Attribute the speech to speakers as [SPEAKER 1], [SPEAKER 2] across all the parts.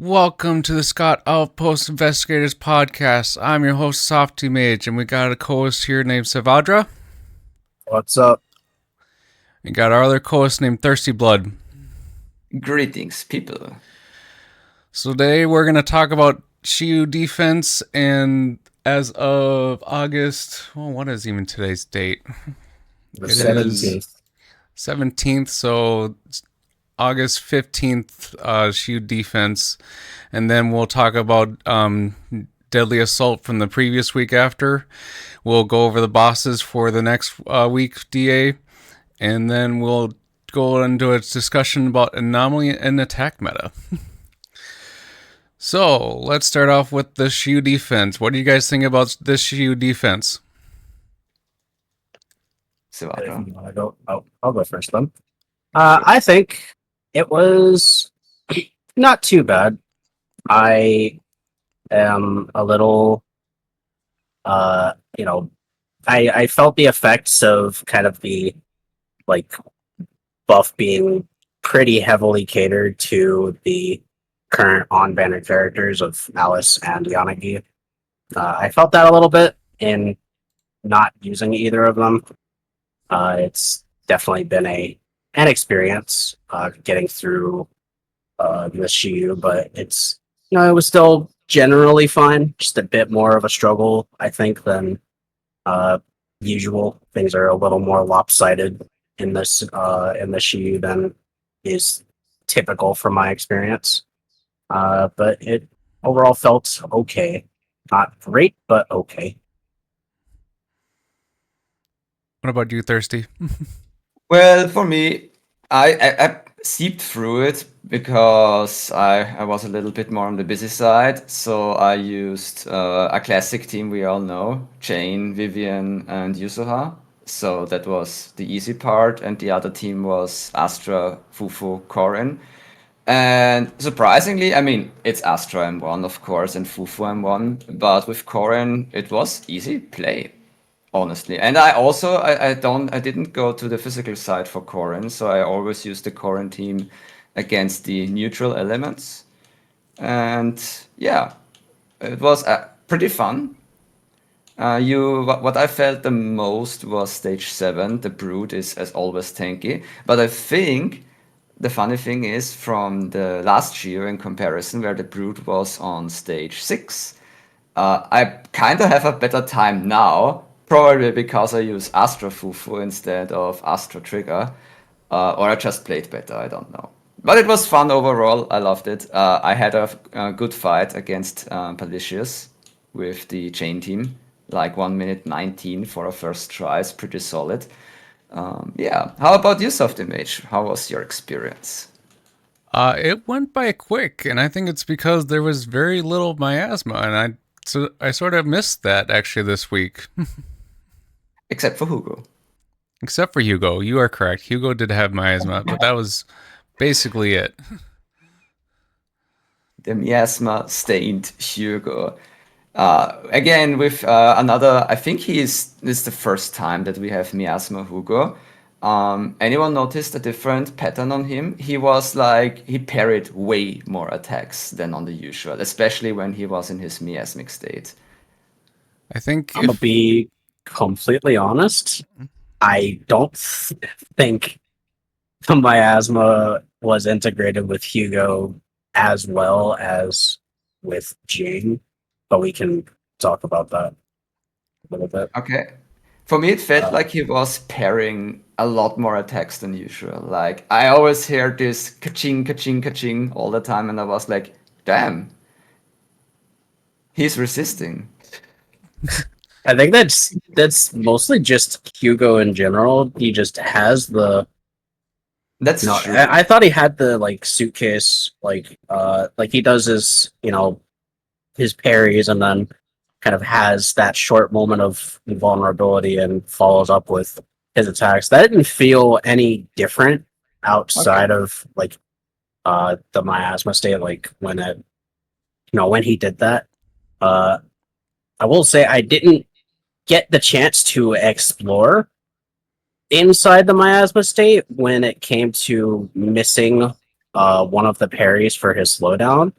[SPEAKER 1] Welcome to the Scott Outpost Investigators Podcast. I'm your host, Softy Mage, and we got a co-host here named Savadra.
[SPEAKER 2] What's up?
[SPEAKER 1] We got our other co-host named Thirsty Blood.
[SPEAKER 3] Greetings, people.
[SPEAKER 1] So today we're going to talk about Shiyu defense, and as of August, well, what is even today's date?
[SPEAKER 2] The
[SPEAKER 1] It
[SPEAKER 2] 17th.
[SPEAKER 1] is 17th, so August 15th, Shiyu defense, and then we'll talk about Deadly Assault from the previous week after. We'll go over the bosses for the next week DA, and then we'll go into a discussion about Anomaly and attack meta. So, let's start off with the Shiyu defense. What do you guys think about this Shiyu defense?
[SPEAKER 2] If you want to go, I'll go first then. I think it was not too bad. I am a little, I felt the effects of kind of the buff being pretty heavily catered to the current on-banner characters of Alice and Yanagi. I felt that a little bit in not using either of them. It's definitely been an experience getting through the Shiyu, but it was still generally fine. Just a bit more of a struggle, I think, than usual. Things are a little more lopsided in the Shiyu than is typical from my experience. But it overall felt okay. Not great, but okay.
[SPEAKER 1] What about you, Thirsty?
[SPEAKER 3] Well, for me, I seeped through it because I was a little bit more on the busy side. So I used a classic team we all know, Jane, Vivian, and Yusuha. So that was the easy part. And the other team was Astra, Fufu, Corin. And surprisingly, I mean, it's Astra M1, of course, and Fufu M1. But with Corin, it was easy play, honestly. And I didn't go to the physical side for Corin, so I always used the Corin team against the neutral elements. And yeah, it was pretty fun. What I felt the most was stage 7. The Brood is as always tanky, but I think the funny thing is from the last year in comparison, where the Brood was on stage 6, I kind of have a better time now, probably because I use Astra Fufu instead of Astra Trigger, or I just played better, I don't know. But it was fun overall, I loved it. I had a good fight against Palicus with the chain team, like 1 minute 19 for a first try, is pretty solid. Yeah, how about you, Softy Mage? How was your experience?
[SPEAKER 1] It went by quick, and I think it's because there was very little miasma, and I sort of missed that actually this week.
[SPEAKER 3] Except for Hugo.
[SPEAKER 1] Except for Hugo, you are correct. Hugo did have miasma, but that was basically it.
[SPEAKER 3] The miasma stained Hugo. Again, with another, I think this is the first time that we have Miasma Hugo. Anyone noticed a different pattern on him? He was like, he parried way more attacks than on the usual, especially when he was in his miasmic state.
[SPEAKER 1] I think
[SPEAKER 2] I'm gonna be completely honest. I don't think the miasma was integrated with Hugo as well as with Jing, but we can talk about that a little bit.
[SPEAKER 3] Okay. For me, it felt like he was parrying a lot more attacks than usual. Like, I always hear this ka-ching, ka-ching, ka-ching all the time, and I was like, damn, he's resisting.
[SPEAKER 2] I think that's mostly just Hugo in general. He just has the
[SPEAKER 3] That's
[SPEAKER 2] no.
[SPEAKER 3] true.
[SPEAKER 2] I thought he had the suitcase like he does his parries and then kind of has that short moment of vulnerability and follows up with his attacks. That didn't feel any different outside of the miasma state. Like when he did that. I will say I didn't get the chance to explore inside the miasma state when it came to missing one of the parries for his slowdown.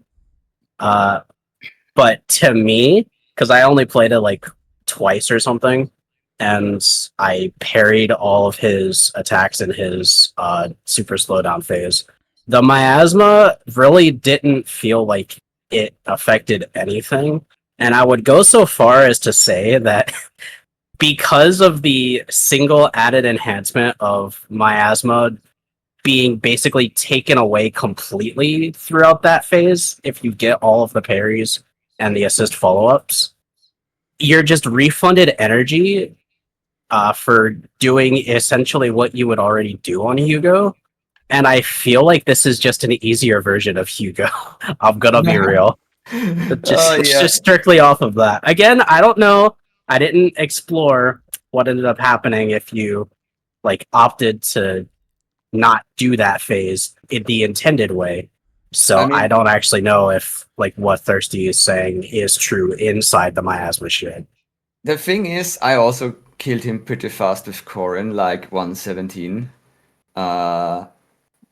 [SPEAKER 2] But to me, because I only played it like twice or something, and I parried all of his attacks in his super slowdown phase, the miasma really didn't feel like it affected anything. And I would go so far as to say that because of the single added enhancement of miasma being basically taken away completely throughout that phase, if you get all of the parries and the assist follow ups, you're just refunded energy for doing essentially what you would already do on Hugo. And I feel like this is just an easier version of Hugo. I'm gonna be real.
[SPEAKER 3] Oh
[SPEAKER 2] It's
[SPEAKER 3] yeah.
[SPEAKER 2] just strictly off of that. Again, I don't know. I didn't explore what ended up happening if you like opted to not do that phase in the intended way.
[SPEAKER 3] I
[SPEAKER 2] So I
[SPEAKER 3] mean,
[SPEAKER 2] don't actually know if like what Thirsty is saying is true inside the miasma shit.
[SPEAKER 3] the thing is, I also killed him pretty fast with Corin, like 117. Uh,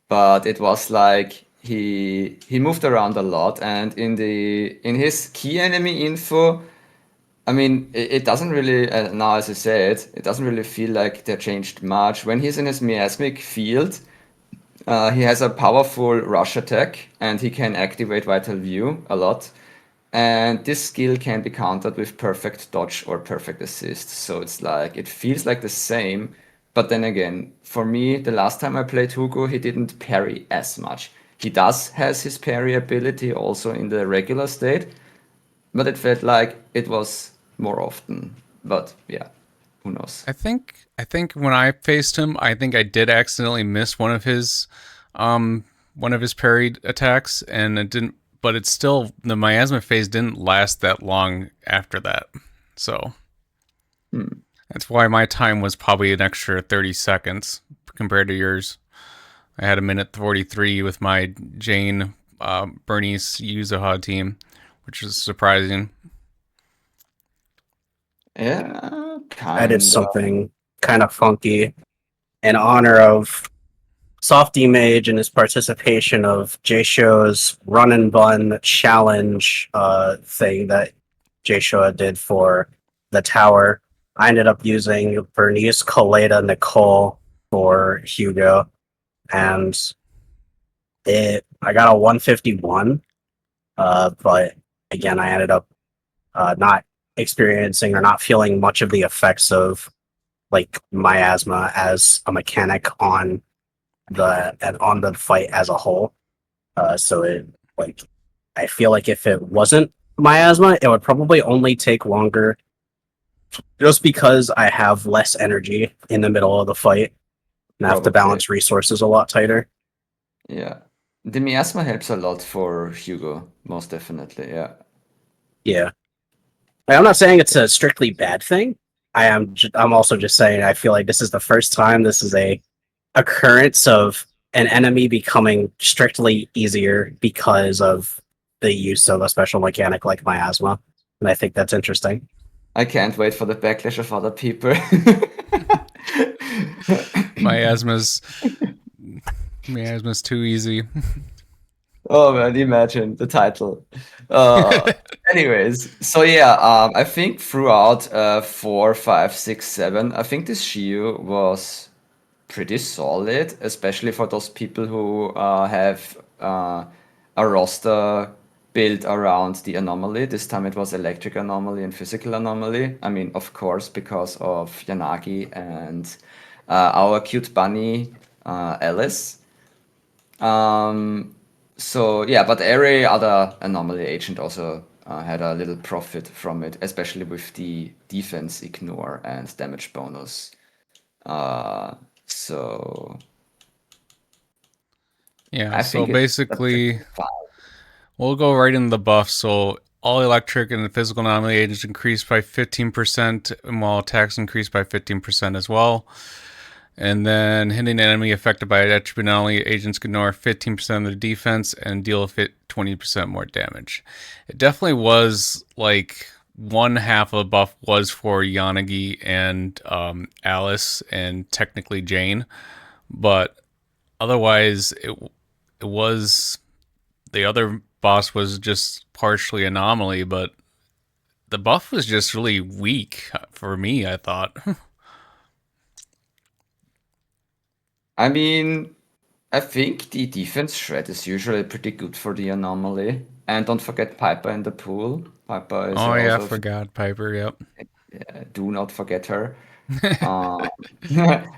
[SPEAKER 3] but it was like he moved around a lot, and in his key enemy info, I mean, it doesn't really, now as I said, it doesn't really feel like they changed much. When he's in his miasmic field, he has a powerful rush attack, and he can activate Vital View a lot. And this skill can be countered with perfect dodge or perfect assist. So it's like, it feels like the same. But then again, for me, the last time I played Hugo, he didn't parry as much. He does has his parry ability also in the regular state, but it felt like it was more often. But yeah, who knows?
[SPEAKER 1] I think when I faced him, I think I did accidentally miss um one of his parried attacks, and it didn't. But it's still, the miasma phase didn't last that long after that, so
[SPEAKER 3] Hmm.
[SPEAKER 1] that's why my time was probably an extra 30 seconds compared to yours. I had a minute 43 with my Jane Bernice Yuzaha team, which is surprising.
[SPEAKER 3] Yeah,
[SPEAKER 2] I did
[SPEAKER 3] kind of.
[SPEAKER 2] something kind of funky in honor of Softy Mage and his participation of J Show's run and bun challenge thing that J Show did for the tower. I ended up using Bernice Coleta Nicole for Hugo, and I got a 151. But again, I ended up not experiencing or not feeling much of the effects of like miasma as a mechanic on the fight as a whole. So it like I feel like if it wasn't miasma, it would probably only take longer just because I have less energy in the middle of the fight and I have to
[SPEAKER 3] Probably.
[SPEAKER 2] balance resources a lot tighter.
[SPEAKER 3] Yeah. The miasma helps a lot for Hugo, most definitely. Yeah.
[SPEAKER 2] Yeah. I'm not saying it's a strictly bad thing. I'm also just saying I feel like this is the first time this is a occurrence of an enemy becoming strictly easier because of the use of a special mechanic like miasma, and I think that's interesting.
[SPEAKER 3] I can't wait for the backlash of other people.
[SPEAKER 1] Miasma's Miasma's too easy.
[SPEAKER 3] Oh man, imagine the title. Anyways, so yeah, I think throughout 4, 5, 6, 7, I think this Shiyu was pretty solid, especially for those people who have a roster built around the anomaly. This time it was electric anomaly and physical anomaly. I mean, of course, because of Yanagi and our cute bunny Alice. So yeah, but every other anomaly agent also had a little profit from it, especially with the defense ignore and damage bonus. Uh, so
[SPEAKER 1] Yeah,
[SPEAKER 3] I
[SPEAKER 1] so
[SPEAKER 3] think it's a pretty
[SPEAKER 1] basically
[SPEAKER 3] fun.
[SPEAKER 1] we'll go right into the buff. So all electric and physical anomaly agents increased by 15%, and while attacks increased by 15% as well. And then hitting an enemy affected by attribute anomaly agents can ignore 15% of the defense and deal with it 20% more damage. It definitely was like one half of the buff was for Yanagi and Alice and technically Jane, but otherwise it was the other boss was just partially Anomaly, but the buff was just really weak for me, I thought.
[SPEAKER 3] I mean, I think the defense shred is usually pretty good for the Anomaly. And don't forget Piper in the pool. Piper is
[SPEAKER 1] Oh yeah, I
[SPEAKER 3] also,
[SPEAKER 1] forgot Piper, yep.
[SPEAKER 3] do not forget her. Um,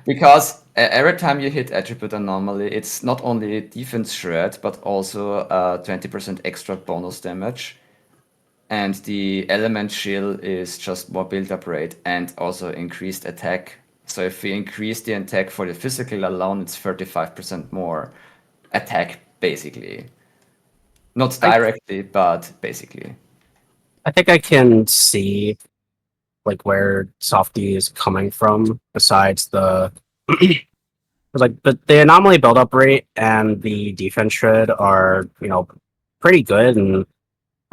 [SPEAKER 3] because every time you hit attribute anomaly, it's not only defense shred, but also 20% extra bonus damage. And the element chill is just more build-up rate and also increased attack. So if we increase the attack for the physical alone, it's 35% more attack, basically. Not
[SPEAKER 2] I
[SPEAKER 3] directly, but basically.
[SPEAKER 2] I think I can see like where Softy is coming from. Besides the like the anomaly build-up rate and the defense shred are pretty good, and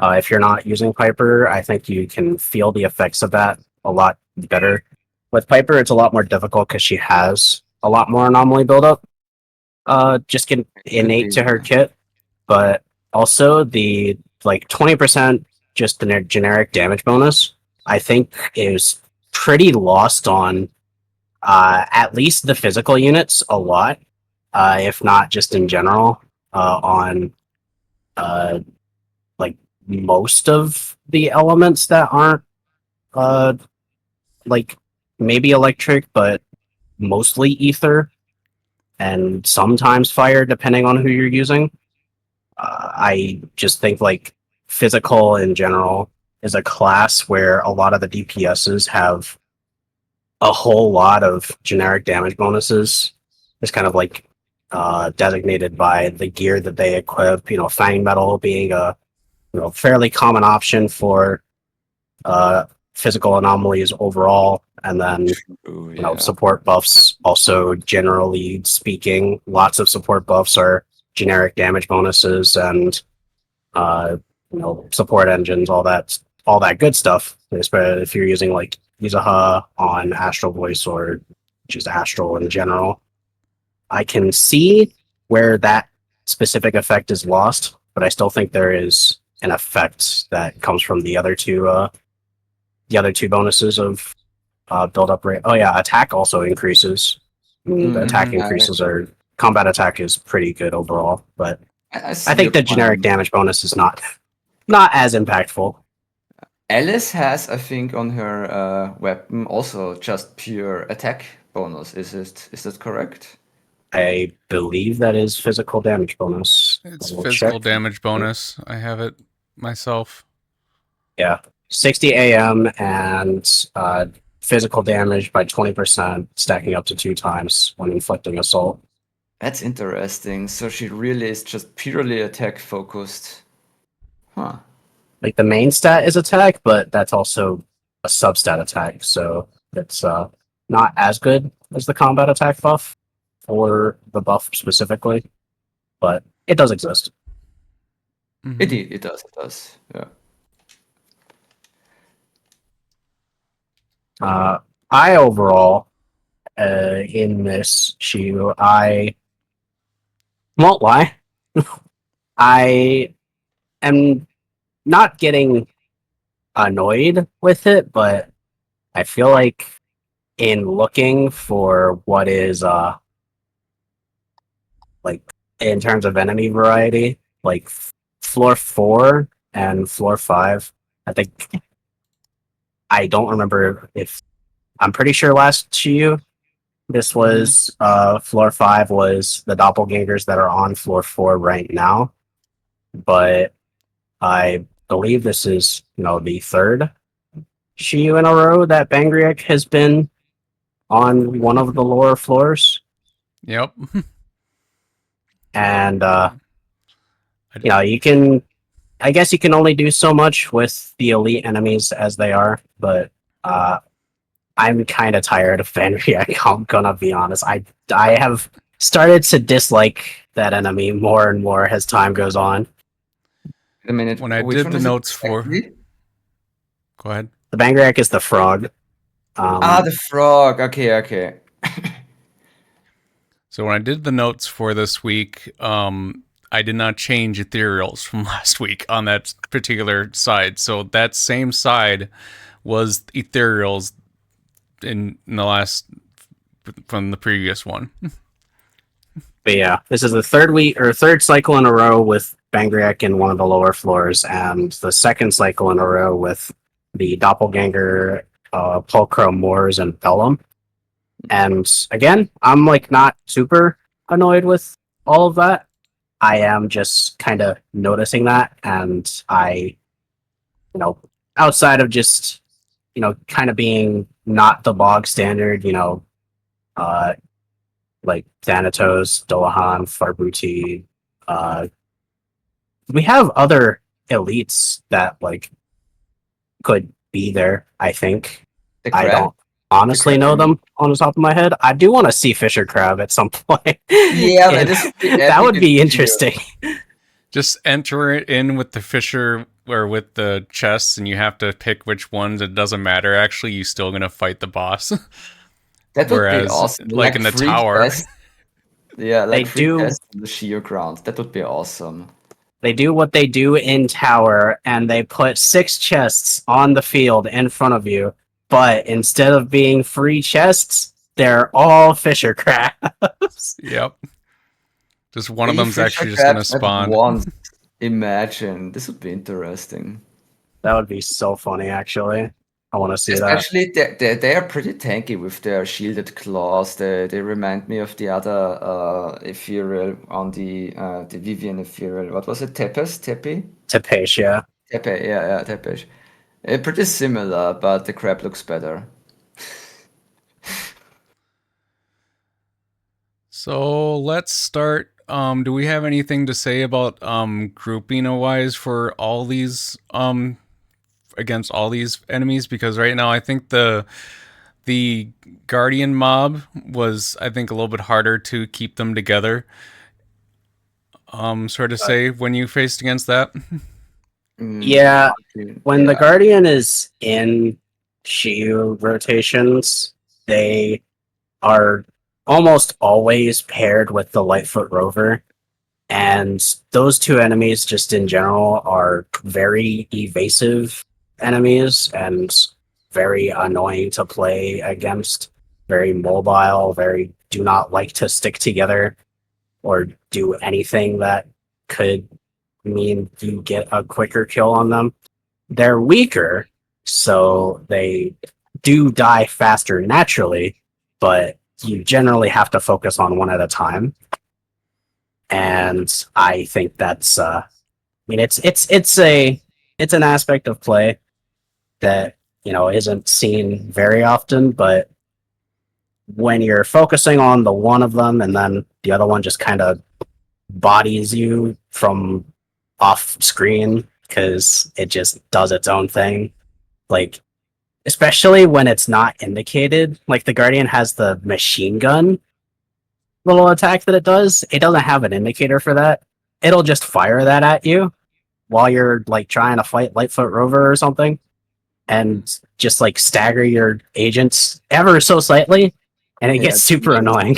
[SPEAKER 2] if you're not using Piper, I think you can feel the effects of that a lot better. With Piper, it's a lot more difficult because she has a lot more anomaly buildup. Just get
[SPEAKER 3] Could
[SPEAKER 2] innate
[SPEAKER 3] be,
[SPEAKER 2] to her
[SPEAKER 3] yeah.
[SPEAKER 2] kit, but also the like 20% just the generic damage bonus. I think is pretty lost on at least the physical units a lot, if not just in general on uh, like most of the elements that aren't uh like maybe electric but mostly ether and sometimes fire depending on who you're using. I just think like physical in general is a class where a lot of the DPSs have a whole lot of generic damage bonuses. It's kind of like designated by the gear that they equip. Fang metal being a fairly common option for uh, physical anomalies overall, and then
[SPEAKER 3] True, yeah.
[SPEAKER 2] support buffs. Also, generally speaking, lots of support buffs are generic damage bonuses and uh, support engines, all that good stuff. Especially if you're using like Izaha on Astral Voice or just Astral in general. I can see where that specific effect is lost, but I still think there is an effect that comes from the other two bonuses of build up rate. Oh yeah, attack also increases. The attack
[SPEAKER 1] Mm-hmm.
[SPEAKER 2] increases are combat attack is pretty good overall, but
[SPEAKER 3] I
[SPEAKER 2] I
[SPEAKER 3] see
[SPEAKER 2] think
[SPEAKER 3] your
[SPEAKER 2] the generic
[SPEAKER 3] point.
[SPEAKER 2] damage bonus is not as impactful.
[SPEAKER 3] Alice has, I think, on her weapon also just pure attack bonus. Is that correct?
[SPEAKER 2] I believe that is physical damage bonus. I
[SPEAKER 1] It's
[SPEAKER 2] will
[SPEAKER 1] physical
[SPEAKER 2] check.
[SPEAKER 1] damage bonus. I have it myself.
[SPEAKER 2] Yeah, 60 AM and physical damage by 20%, stacking up to 2 times when inflicting assault.
[SPEAKER 3] That's interesting. So she really is just purely attack focused. Huh.
[SPEAKER 2] Like the main stat is attack, but that's also a substat attack, so it's not as good as the combat attack buff or the buff specifically, but it does exist.
[SPEAKER 3] It
[SPEAKER 1] Mm-hmm.
[SPEAKER 3] it does, it does. Yeah.
[SPEAKER 2] Uh, I overall in this Shiyu, I won't lie, I am not getting annoyed with it, but I feel like in looking for what is like in terms of enemy variety, like floor 4 and floor 5. I think I don't remember if I'm pretty sure last Shiyu this
[SPEAKER 1] Mm-hmm.
[SPEAKER 2] was floor 5 was the doppelgangers that are on floor 4 right now, but I believe this is the third Shiyu in a row that Bangriak has been on one of the lower floors,
[SPEAKER 1] Yep.
[SPEAKER 2] and
[SPEAKER 1] I,
[SPEAKER 2] you can I guess you can only do so much with the elite enemies as they are, but uh, I'm kind of tired of Fenrir. I'm gonna be honest. I have started to dislike that enemy more and more as time goes on.
[SPEAKER 3] Wait a minute,
[SPEAKER 1] when I
[SPEAKER 3] which
[SPEAKER 1] did
[SPEAKER 3] one
[SPEAKER 1] the
[SPEAKER 3] is it
[SPEAKER 1] notes for,
[SPEAKER 3] exactly?
[SPEAKER 1] go ahead.
[SPEAKER 2] The Bangriak is the frog.
[SPEAKER 3] Ah,
[SPEAKER 2] Um,
[SPEAKER 3] the frog. Okay, okay.
[SPEAKER 1] So when I did the notes for this week, I did not change ethereals from last week on that particular side. So that same side was ethereals in the last from the previous one.
[SPEAKER 2] But yeah, this is the third cycle in a row with Bangriak in one of the lower floors, and the second cycle in a row with the Doppelganger, Pulchro, Moors, and Pelham. And again, I'm like not super annoyed with all of that. I am just kind of noticing that, and you know, outside of just, kind of being not the bog standard, uh, like Thanatos, Dolahan, Farbuti. Uh, we have other elites that like could be there. I think
[SPEAKER 3] The
[SPEAKER 2] I
[SPEAKER 3] crab.
[SPEAKER 2] don't honestly know them on the top of my head. I do want to see Fisher Crab at some point.
[SPEAKER 3] Yeah,
[SPEAKER 2] And
[SPEAKER 3] this would be
[SPEAKER 2] that would
[SPEAKER 3] epic
[SPEAKER 2] be
[SPEAKER 3] if you-
[SPEAKER 2] interesting.
[SPEAKER 1] Just enter it in with the fisher or with the chests, and you have to pick which ones. It doesn't matter. Actually, you're still gonna fight the boss.
[SPEAKER 3] That would be
[SPEAKER 1] Whereas,
[SPEAKER 3] awesome.
[SPEAKER 1] like in the
[SPEAKER 3] free
[SPEAKER 1] tower,
[SPEAKER 3] tests. Yeah,
[SPEAKER 2] They
[SPEAKER 3] like free
[SPEAKER 2] do
[SPEAKER 3] tests on the Shiyu ground. That would be awesome.
[SPEAKER 2] they do what they do in Tower, and they put 6 chests on the field in front of you, but instead of being free chests, they're all Fisher Crabs.
[SPEAKER 1] yep. Just one of
[SPEAKER 3] Three
[SPEAKER 1] them's
[SPEAKER 3] Fisher
[SPEAKER 1] actually just gonna
[SPEAKER 3] crabs at
[SPEAKER 1] spawn.
[SPEAKER 3] once. Imagine. This would be interesting.
[SPEAKER 2] That would be so funny, actually. I want to see that.
[SPEAKER 3] Especially they are pretty tanky with their shielded claws. They remind me of the other ethereal on the Vivian ethereal. What was it? Tepes? Tepe?
[SPEAKER 2] Tapatia.
[SPEAKER 3] Tepe, yeah, Tepesh. Pretty similar, but the crab looks better.
[SPEAKER 1] So let's start. Do we have anything to say about grouping wise for all these against all these enemies? Because right now I think the Guardian mob was, I think, a little bit harder to keep them together. Sort of say when you faced against that.
[SPEAKER 2] Yeah, when the
[SPEAKER 3] Yeah.
[SPEAKER 2] Guardian is in Shiyu rotations, they are almost always paired with the Lightfoot Rover. And those two enemies, just in general, are very evasive enemies and very annoying to play against. Very mobile, very do not like to stick together or do anything that could mean you get a quicker kill on them. They're weaker, so they do die faster naturally, but you generally have to focus on one at a time. And I think that's it's an aspect of play that, isn't seen very often, but when you're focusing on the one of them and then the other one just kind of bodies you from off screen because it just does its own thing, like especially when it's not indicated. Like the Guardian has the machine gun little attack that it doesn't have an indicator for that. It'll just fire that at you while you're like trying to fight Lightfoot Rover or something, and just like stagger your agents ever so slightly, and it gets super annoying.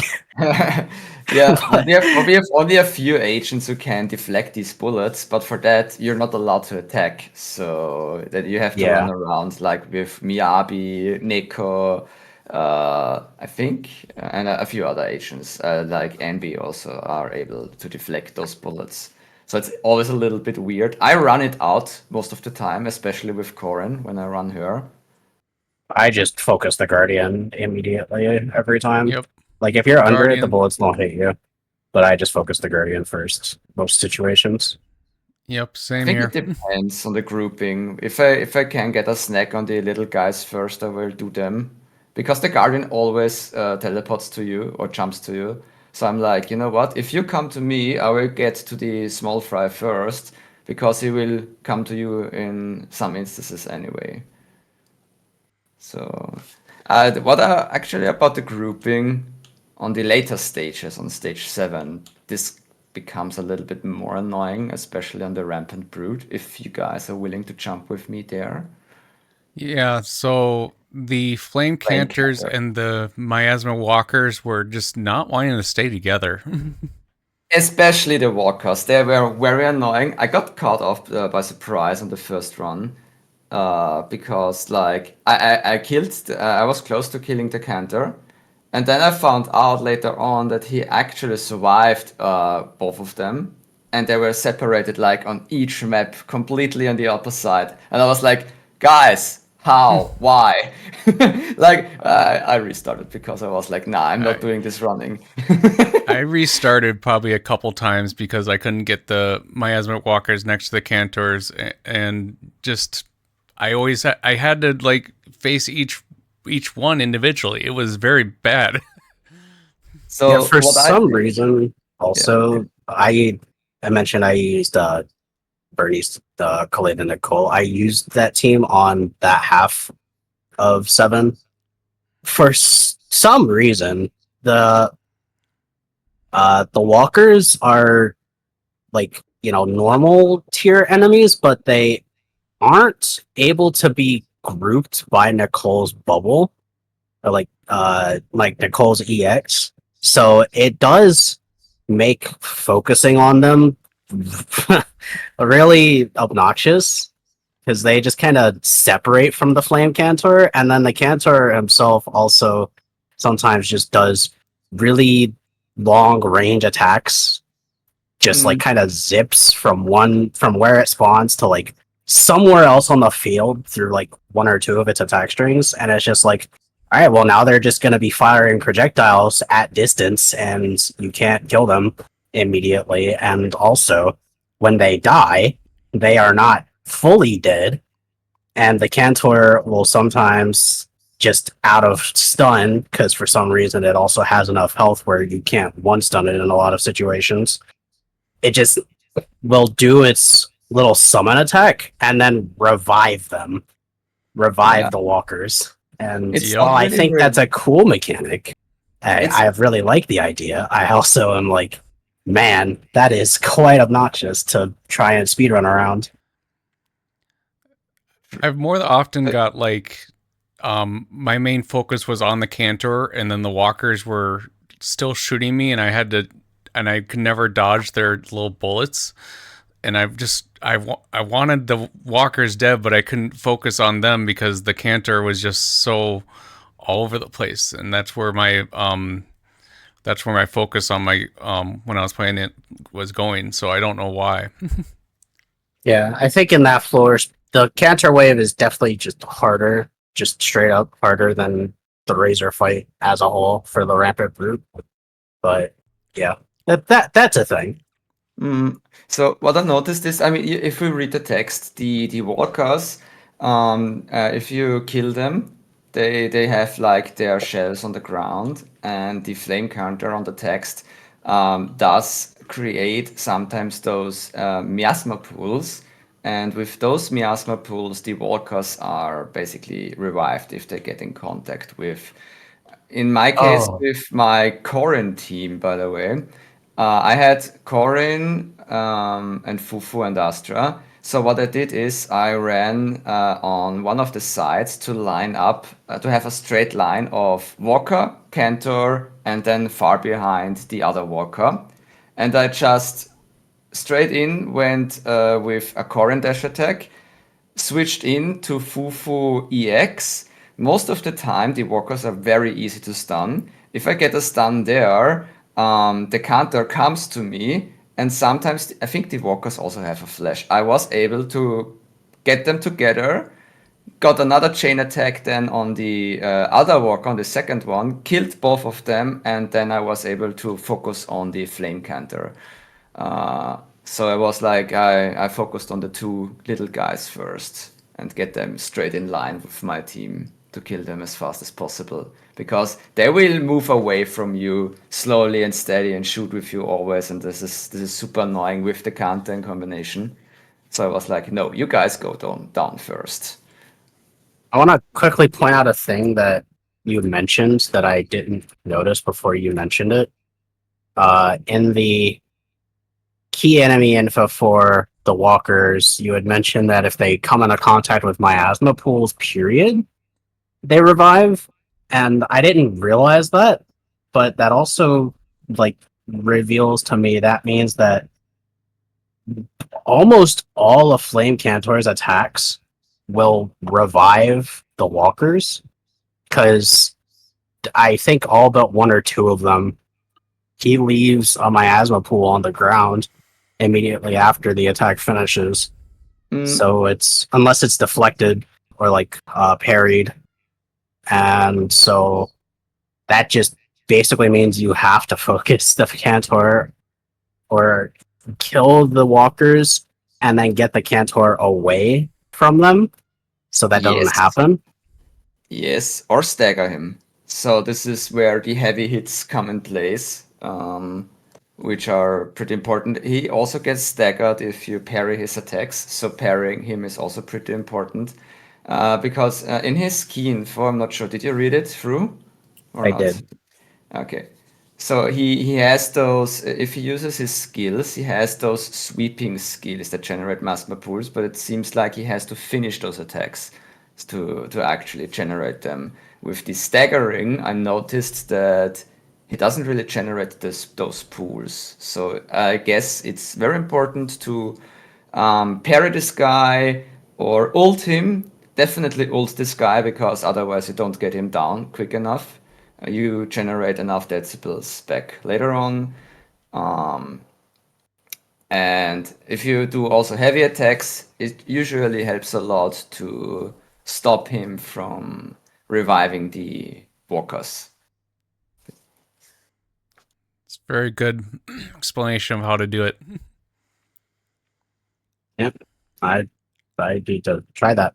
[SPEAKER 3] Yeah, we have only a few agents who can deflect these bullets, but for that you're not allowed to attack. So that you have to
[SPEAKER 2] Yeah.
[SPEAKER 3] run around like with Miyabi, Neko, I think, and a few other agents like Envy also are able to deflect those bullets. So it's always a little bit weird. I run it out most of the time, especially with Corin when I run her.
[SPEAKER 2] I just focus the Guardian immediately every time.
[SPEAKER 1] Yep.
[SPEAKER 2] Like if you're under it, the
[SPEAKER 1] Guardian.
[SPEAKER 2] bullets won't hit you. But I just focus the Guardian first, most situations.
[SPEAKER 1] Yep,
[SPEAKER 3] I
[SPEAKER 1] same
[SPEAKER 3] think
[SPEAKER 1] here.
[SPEAKER 3] it depends on the grouping. If I can get a snack on the little guys first, I will do them. Because the Guardian always teleports to you or jumps to you. So I'm like, you know what? If you come to me, I will get to the small fry first, because he will come to you in some instances anyway. So, what actually about the grouping on the later stages, on stage 7, this becomes a little bit more annoying, especially on the Rampant Brood, if you guys are willing to jump with me there.
[SPEAKER 1] Yeah, so the Flame Cantors
[SPEAKER 3] Cantor.
[SPEAKER 1] and the Miasma Walkers were just not wanting to stay together.
[SPEAKER 3] Especially the walkers. They were very annoying. I got caught off by surprise on the first run. Because like I was close to killing the Cantor, and then I found out later on that he actually survived both of them, and they were separated like on each map, completely on the other side. And I was like, guys, how? Why? Like I restarted because I was like, nah, I'm not doing this running.
[SPEAKER 1] I restarted probably a couple times because I couldn't get the miasmic walkers next to the cantors, and just I had to like face each one individually. It was very bad.
[SPEAKER 2] Yeah,
[SPEAKER 3] So
[SPEAKER 2] for
[SPEAKER 3] what I
[SPEAKER 2] some
[SPEAKER 3] did,
[SPEAKER 2] reason,
[SPEAKER 3] yeah.
[SPEAKER 2] also I mentioned I used Bernie's Khalid and Nicole. I used that team on that half of 7. For some reason, the the walkers are like, normal tier enemies, but they aren't able to be grouped by Nicole's bubble, or like Nicole's EX. So it does make focusing on them really obnoxious, because they just kind of separate from the Flame Cantor, and then the Cantor himself also sometimes just does really long range attacks, just like
[SPEAKER 3] Mm,
[SPEAKER 2] kind of zips from where it spawns to like somewhere else on the field through like one or two of its attack strings, and it's just like, all right, well, now they're just going to be firing projectiles at distance, and you can't kill them immediately. And also, when they die, they are not fully dead, and the Cantor will sometimes just out of stun, because for some reason it also has enough health where you can't one stun it in a lot of situations. It just will do its little summon attack and then
[SPEAKER 3] yeah,
[SPEAKER 2] revive the walkers. And
[SPEAKER 3] it's
[SPEAKER 1] Yep.
[SPEAKER 2] while
[SPEAKER 3] not
[SPEAKER 2] I
[SPEAKER 3] really
[SPEAKER 2] think that's a cool mechanic,
[SPEAKER 3] it's
[SPEAKER 2] I really like the idea. I also am like, man, that is quite obnoxious to try and speedrun around.
[SPEAKER 1] I've more often
[SPEAKER 3] uh,
[SPEAKER 1] got like my main focus was on the cantor, and then the walkers were still shooting me, and I could never dodge their little bullets. And I wanted the walkers dead, but I couldn't focus on them because the cantor was just so all over the place, and that's where my focus on my when I was playing it was going. So I don't know why.
[SPEAKER 2] Yeah, I think in that floor, the Cantor Wave is definitely just harder, just straight up harder than the Razor fight as a whole for the Rampant Brute. But yeah, that's a thing.
[SPEAKER 3] Mm. So what I noticed is, I mean, if we read the text, the walkers, if you kill them, they have like their shells on the ground, and the flame counter on the text does create sometimes those miasma pools, and with those miasma pools, the walkers are basically revived if they get in contact with. In my case,
[SPEAKER 2] Oh,
[SPEAKER 3] with my Corin team, by the way, I had Corin and Fufu and Astra. So what I did is I ran on one of the sides to line up to have a straight line of Walker, Cantor, and then far behind the other Walker. And I just straight in went with a Corin dash attack, switched in to Fufu EX. Most of the time, the walkers are very easy to stun. If I get a stun there, the counter comes to me, and sometimes I think the walkers also have a flash. I was able to get them together, got another chain attack then on the other walker, on the second one, killed both of them, and then I was able to focus on the flame counter. So I was like, I focused on the two little guys first and get them straight in line with my team to kill them as fast as possible. Because they will move away from you slowly and steady and shoot with you always, and this is super annoying with the counter in combination. So I was like, no, you guys go down first.
[SPEAKER 2] I want to quickly point out a thing that you mentioned that I didn't notice before you mentioned it. In the key enemy info for the walkers, you had mentioned that if they come into contact with miasma pools, period, they revive. And I didn't realize that, but that also like reveals to me, that means that almost all of Flame Cantor's attacks will revive the walkers, because I think all but one or two of them, he leaves a miasma pool on the ground immediately after the attack finishes. So it's, unless it's deflected or like parried, and so that just basically means you have to focus the Cantor or kill the walkers and then get the Cantor away from them, so that doesn't happen.
[SPEAKER 3] Yes, or stagger him. So this is where the heavy hits come in place, which are pretty important. He also gets staggered if you parry his attacks, so parrying him is also pretty important. Because in his key info, I'm not sure, did you read it through or
[SPEAKER 2] I
[SPEAKER 3] not?
[SPEAKER 2] did.
[SPEAKER 3] Okay. So he has those, if he uses his skills, he has those sweeping skills that generate Miasma pools, but it seems like he has to finish those attacks to actually generate them. With the staggering, I noticed that he doesn't really generate those pools. So I guess it's very important to parry this guy or ult him. Definitely ult this guy, because otherwise you don't get him down quick enough. You generate enough decibels back later on. And if you do also heavy attacks, it usually helps a lot to stop him from reviving the walkers.
[SPEAKER 1] It's a very good explanation of how to do it.
[SPEAKER 2] Yep. I need to try that.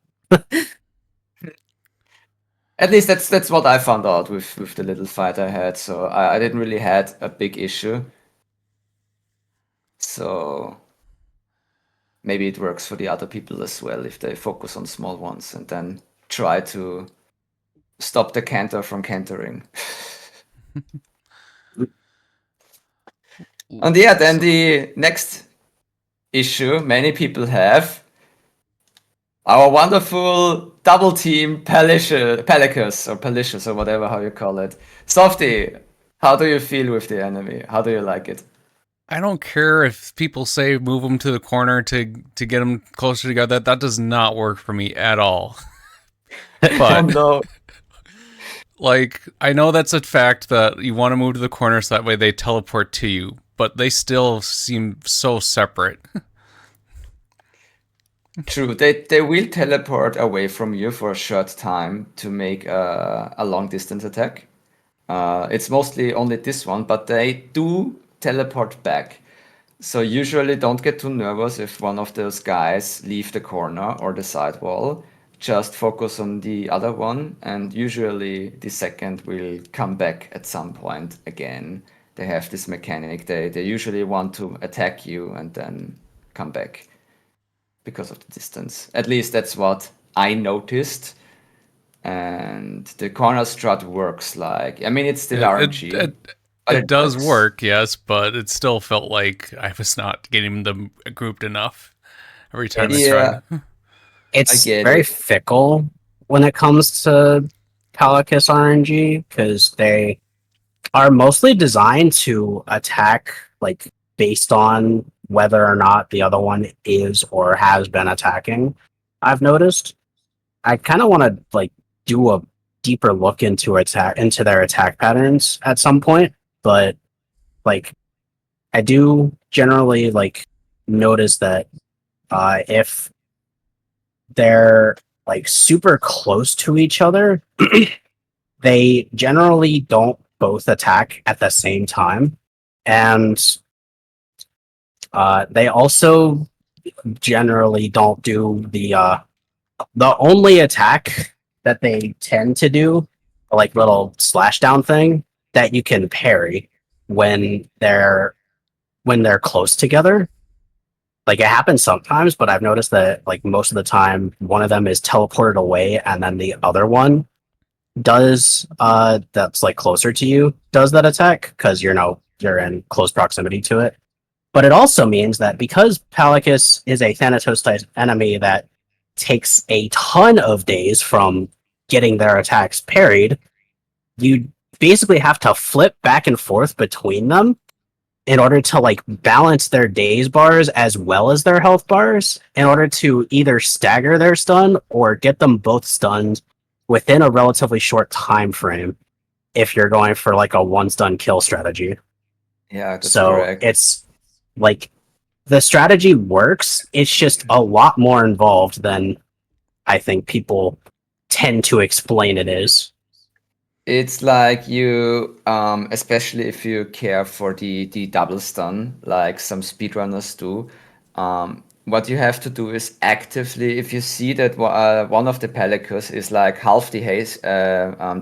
[SPEAKER 3] At least that's what I found out with the little fight I had. So I didn't really had a big issue. So maybe it works for the other people as well if they focus on small ones and then try to stop the Cantor from cantoring. And yeah, then the next issue many people have, our wonderful double team Palicus or Palicus or whatever how you call it. Softy, how do you feel with the enemy? How do you like it?
[SPEAKER 1] I don't care if people say move them to the corner to get them closer together. That does not work for me at all. But
[SPEAKER 3] no.
[SPEAKER 1] like, I know that's a fact that you want to move to the corner so that way they teleport to you, but they still seem so separate.
[SPEAKER 3] True, they will teleport away from you for a short time to make a long distance attack. It's mostly only this one, but they do teleport back. So usually don't get too nervous if one of those guys leave the corner or the side wall. Just focus on the other one, and usually the second will come back at some point again. They have this mechanic. They usually want to attack you and then come back because of the distance. At least that's what I noticed. And the corner strut works like, I mean, it's still RNG.
[SPEAKER 1] It does work, yes, but it still felt like I was not getting them grouped enough every time I tried.
[SPEAKER 2] It's very fickle when it comes to Palicus RNG, because they are mostly designed to attack like based on whether or not the other one is or has been attacking. I've noticed. I kind of want to like do a deeper look into their attack patterns at some point, but like I do generally like notice that if they're like super close to each other, they generally don't both attack at the same time, and they also generally don't do the only attack that they tend to do, like little slash down thing that you can parry when they're close together. Like it happens sometimes, but I've noticed that like most of the time one of them is teleported away and then the other one does that's like closer to you does that attack, because you're in close proximity to it. But it also means that because Palicus is a Thanatos type enemy that takes a ton of days from getting their attacks parried, you basically have to flip back and forth between them in order to like balance their daze bars as well as their health bars, in order to either stagger their stun or get them both stunned within a relatively short time frame if you're going for like a one stun kill strategy.
[SPEAKER 3] Yeah, that's
[SPEAKER 2] So
[SPEAKER 3] correct.
[SPEAKER 2] it's like the strategy works, it's just a lot more involved than I think people tend to explain it is.
[SPEAKER 3] It's like you, especially if you care for the double stun, like some speedrunners do. What you have to do is actively, if you see that one of the Palicus is like half the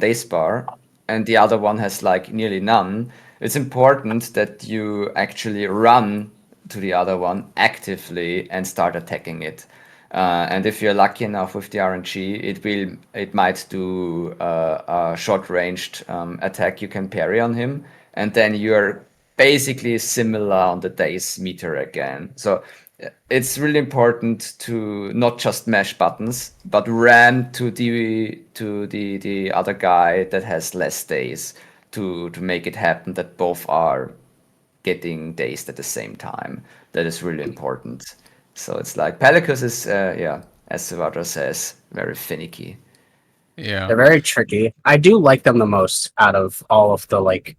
[SPEAKER 3] days bar, and the other one has like nearly none, it's important that you actually run to the other one actively and start attacking it. And if you're lucky enough with the RNG, it might do a short-ranged attack you can parry on him, and then you're basically similar on the days meter again. So it's really important to not just mash buttons, but ram to the other guy that has less days to make it happen that both are getting dazed at the same time. That is really important. So it's like Palicus is, yeah, as Savadra says, very finicky.
[SPEAKER 1] Yeah.
[SPEAKER 2] They're very tricky. I do like them the most out of all of the like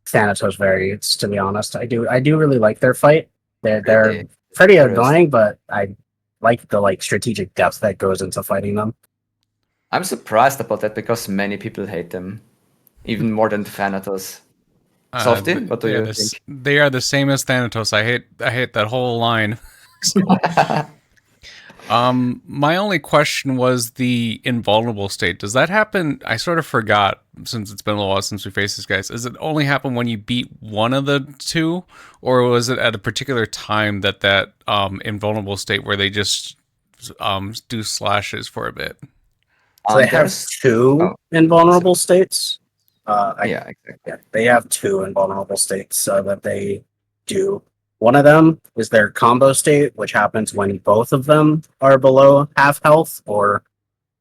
[SPEAKER 2] Thanatos variants, to be honest. I do really like their fight. They're
[SPEAKER 3] Really
[SPEAKER 2] pretty
[SPEAKER 3] interesting.
[SPEAKER 2] annoying, but I like the like strategic depth that goes into fighting them.
[SPEAKER 3] I'm surprised about that because many people hate them, even more than Thanatos. Softy, what do you think?
[SPEAKER 1] They are the same as Thanatos. I hate that whole line. So, my only question was the invulnerable state. Does that happen? I sort of forgot since it's been a little while since we faced these guys. Does it only happen when you beat one of the two, or was it at a particular time that invulnerable state where they just do slashes for a bit?
[SPEAKER 2] So they have
[SPEAKER 3] There's
[SPEAKER 2] two
[SPEAKER 3] oh, so,
[SPEAKER 2] invulnerable states.
[SPEAKER 3] yeah, exactly.
[SPEAKER 2] Yeah, they have two invulnerable states that they do. One of them is their combo state, which happens when both of them are below half health, or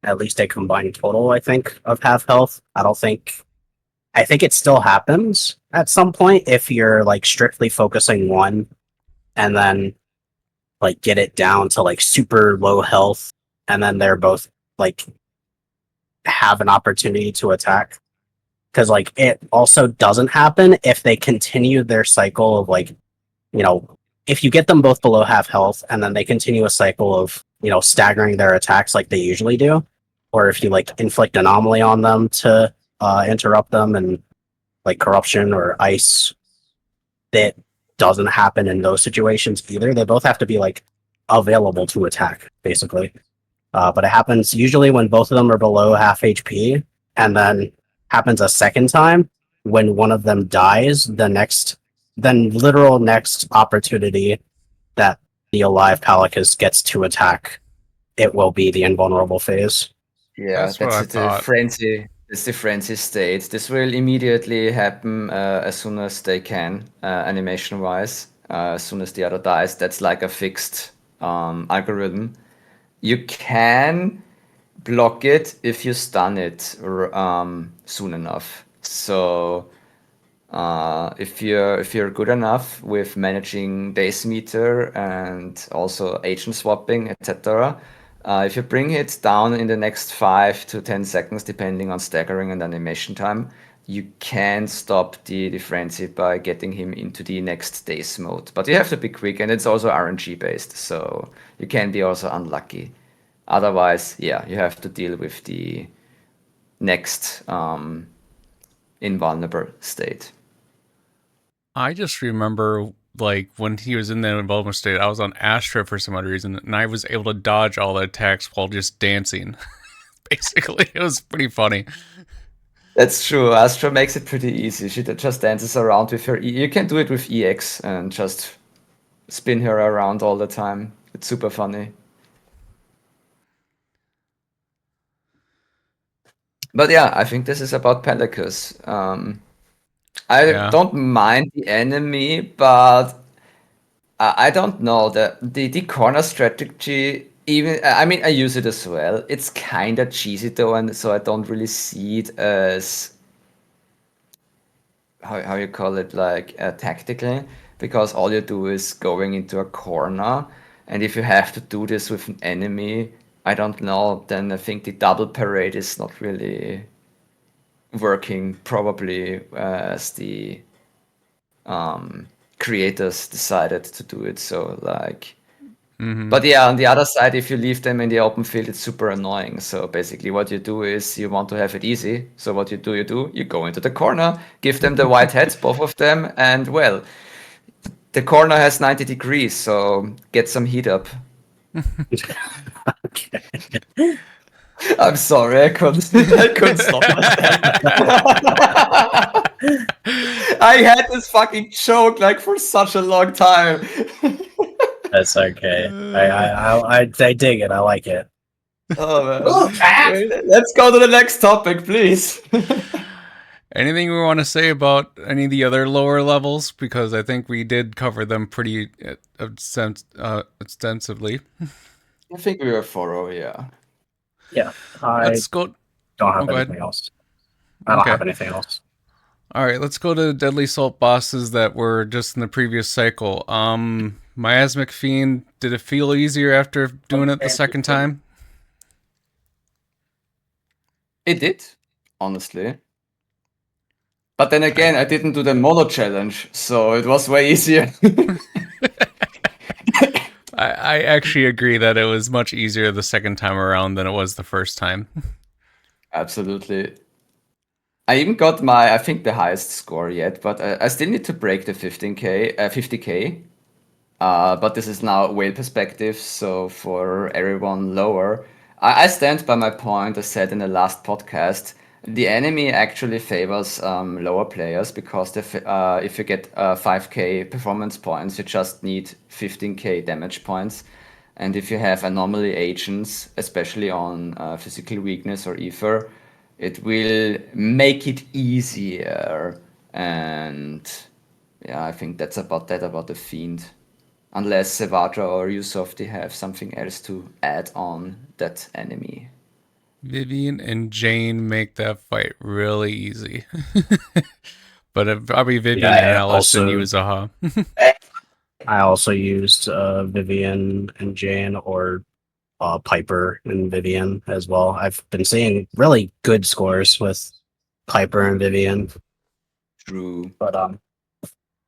[SPEAKER 2] at least a combined total, I think, of half health. I think it still happens at some point if you're like strictly focusing one and then like get it down to like super low health, and then they're both like have an opportunity to attack. Because like it also doesn't happen if they continue their cycle of like, you know, if you get them both below half health and then they continue a cycle of, staggering their attacks like they usually do, or if you like inflict anomaly on them to interrupt them, and like corruption or ice, that doesn't happen in those situations either. They both have to be like available to attack, basically. But it happens usually when both of them are below half HP, and then happens a second time when one of them dies. Then literal next opportunity that the alive Palicus gets to attack, it will be the invulnerable phase.
[SPEAKER 3] Yeah,
[SPEAKER 1] That's what I
[SPEAKER 3] the
[SPEAKER 1] thought.
[SPEAKER 3] frenzy. It's the frenzy state. This will immediately happen as soon as they can, animation-wise. As soon as the other dies, that's like a fixed algorithm. You can block it if you stun it soon enough. So if you're good enough with managing days meter and also agent swapping, etc., if you bring it down in the next 5 to 10 seconds, depending on staggering and animation time, you can stop the frenzy by getting him into the next days mode. But you have to be quick, and it's also RNG based, so you can be also unlucky. Otherwise, yeah, you have to deal with the next invulnerable state.
[SPEAKER 1] I just remember like when he was in the involvement state, I was on Astra for some odd reason, and I was able to dodge all the attacks while just dancing. Basically, it was pretty funny.
[SPEAKER 3] That's true. Astra makes it pretty easy. She just dances around with her. You can do it with EX and just spin her around all the time. It's super funny. But yeah, I think this is about Pelicus. I
[SPEAKER 1] Yeah,
[SPEAKER 3] don't mind the enemy, but I don't know the corner strategy. Even I mean, I use it as well. It's kind of cheesy though, and so I don't really see it as how you call it, like tactically. because all you do is going into a corner, and if you have to do this with an enemy, I don't know, then I think the double parade is not really working probably as the creators decided to do it. So like, but yeah, on the other side, if you leave them in the open field, it's super annoying. So basically, what you do is you want to have it easy. So what you go into the corner, give them the white heads, both of them, and well, the corner has 90 degrees, so get some heat up.
[SPEAKER 2] Okay.
[SPEAKER 3] I'm sorry, I couldn't stop myself. I had this fucking joke like for such a long time.
[SPEAKER 2] That's okay. I dig it. I like it.
[SPEAKER 3] Oh man. Let's go to the next topic, please.
[SPEAKER 1] Anything we want to say about any of the other lower levels? Because I think we did cover them pretty extensively.
[SPEAKER 3] I think we were thorough, yeah.
[SPEAKER 2] Yeah. I
[SPEAKER 1] Let's go.
[SPEAKER 2] don't have
[SPEAKER 1] go
[SPEAKER 2] anything
[SPEAKER 1] ahead.
[SPEAKER 2] else. I don't
[SPEAKER 1] Okay.
[SPEAKER 2] have anything else.
[SPEAKER 1] All right, let's go to Deadly Assault bosses that were just in the previous cycle. Miasmic Fiend, did it feel easier after doing it the second time?
[SPEAKER 3] It did, honestly. But then again, I didn't do the mono challenge, so it was way easier.
[SPEAKER 1] I actually agree that it was much easier the second time around than it was the first time.
[SPEAKER 3] Absolutely. I even got my, I think, the highest score yet, but I still need to break the 50k. But this is now whale perspective, so for everyone lower, I stand by my point I said in the last podcast. The enemy actually favors lower players because if you get 5k performance points, you just need 15k damage points. And if you have anomaly agents, especially on physical weakness or ether, it will make it easier. And yeah, I think that's about the Fiend. Unless Sevatra or Yusuf, have something else to add on that enemy.
[SPEAKER 1] Vivian and Jane make that fight really easy. But probably Vivian and Alice and Yuzaha.
[SPEAKER 2] I also used Vivian and Jane, or Piper and Vivian as well. I've been seeing really good scores with Piper and Vivian.
[SPEAKER 3] True.
[SPEAKER 2] But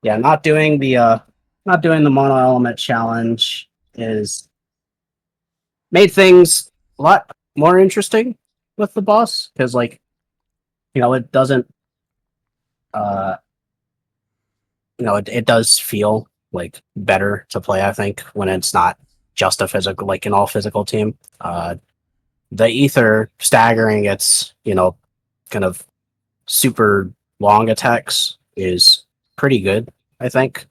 [SPEAKER 2] yeah, not doing the mono element challenge is made things a lot more interesting with the boss, because like, it doesn't it does feel like better to play, I think, when it's not just a physical, like an all physical team. The ether staggering its kind of super long attacks is pretty good, I think.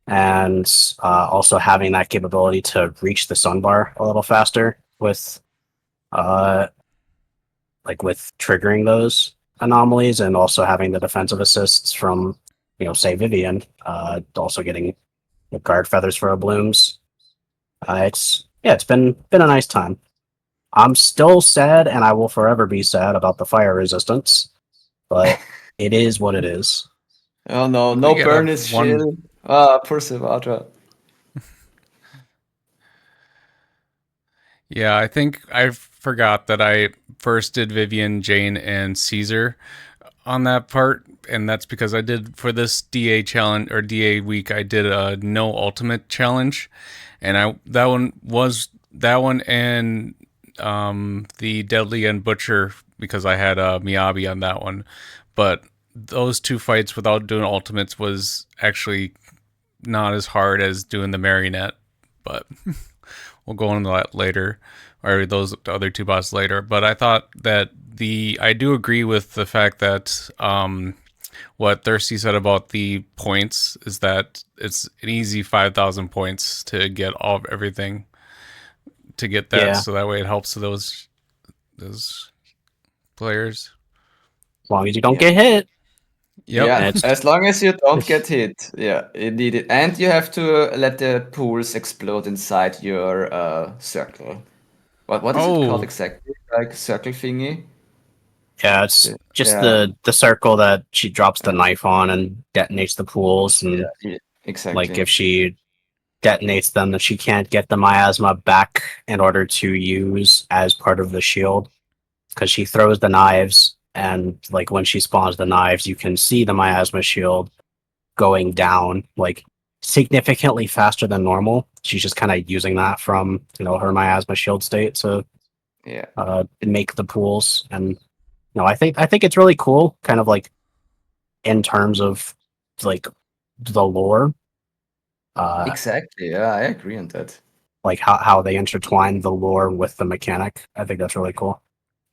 [SPEAKER 2] And also having that capability to reach the sun bar a little faster with with triggering those anomalies, and also having the defensive assists from say Vivian, also getting the guard feathers for our blooms. It's been a nice time. I'm still sad, and I will forever be sad about the fire resistance, but it is what it is.
[SPEAKER 3] Oh no, no burn is chill. Ah, poor Sevatra.
[SPEAKER 1] Yeah, I think I forgot that I first did Vivian, Jane, and Caesar on that part, and that's because I did for this DA challenge or DA week. I did a no ultimate challenge, and that one and the Deadly and Butcher, because I had Miyabi on that one, but those two fights without doing ultimates was actually not as hard as doing the Marionette, but we'll go into that later, or those other two bosses later. But I thought that I do agree with the fact that what Thirsty said about the points is that it's an easy 5,000 points to get everything to get that, so that way it helps those players.
[SPEAKER 2] As long as you don't get hit.
[SPEAKER 1] Yep.
[SPEAKER 3] Yeah, as long as you don't get hit. Yeah, you need it. And you have to let the pools explode inside your circle. What is it called exactly? Like circle thingy?
[SPEAKER 2] Yeah, it's just the circle that she drops the knife on and detonates the pools. And
[SPEAKER 3] Exactly.
[SPEAKER 2] Like if she detonates them, then she can't get the miasma back in order to use as part of the shield because she throws the knives, and like when she spawns the knives, you can see the miasma shield going down like significantly faster than normal. She's just kind of using that from her miasma shield state to
[SPEAKER 3] Yeah.
[SPEAKER 2] make the pools. And I think it's really cool, kind of like in terms of like the lore,
[SPEAKER 3] Exactly. Yeah, I agree on that.
[SPEAKER 2] like how they intertwine the lore with the mechanic. I think that's really cool.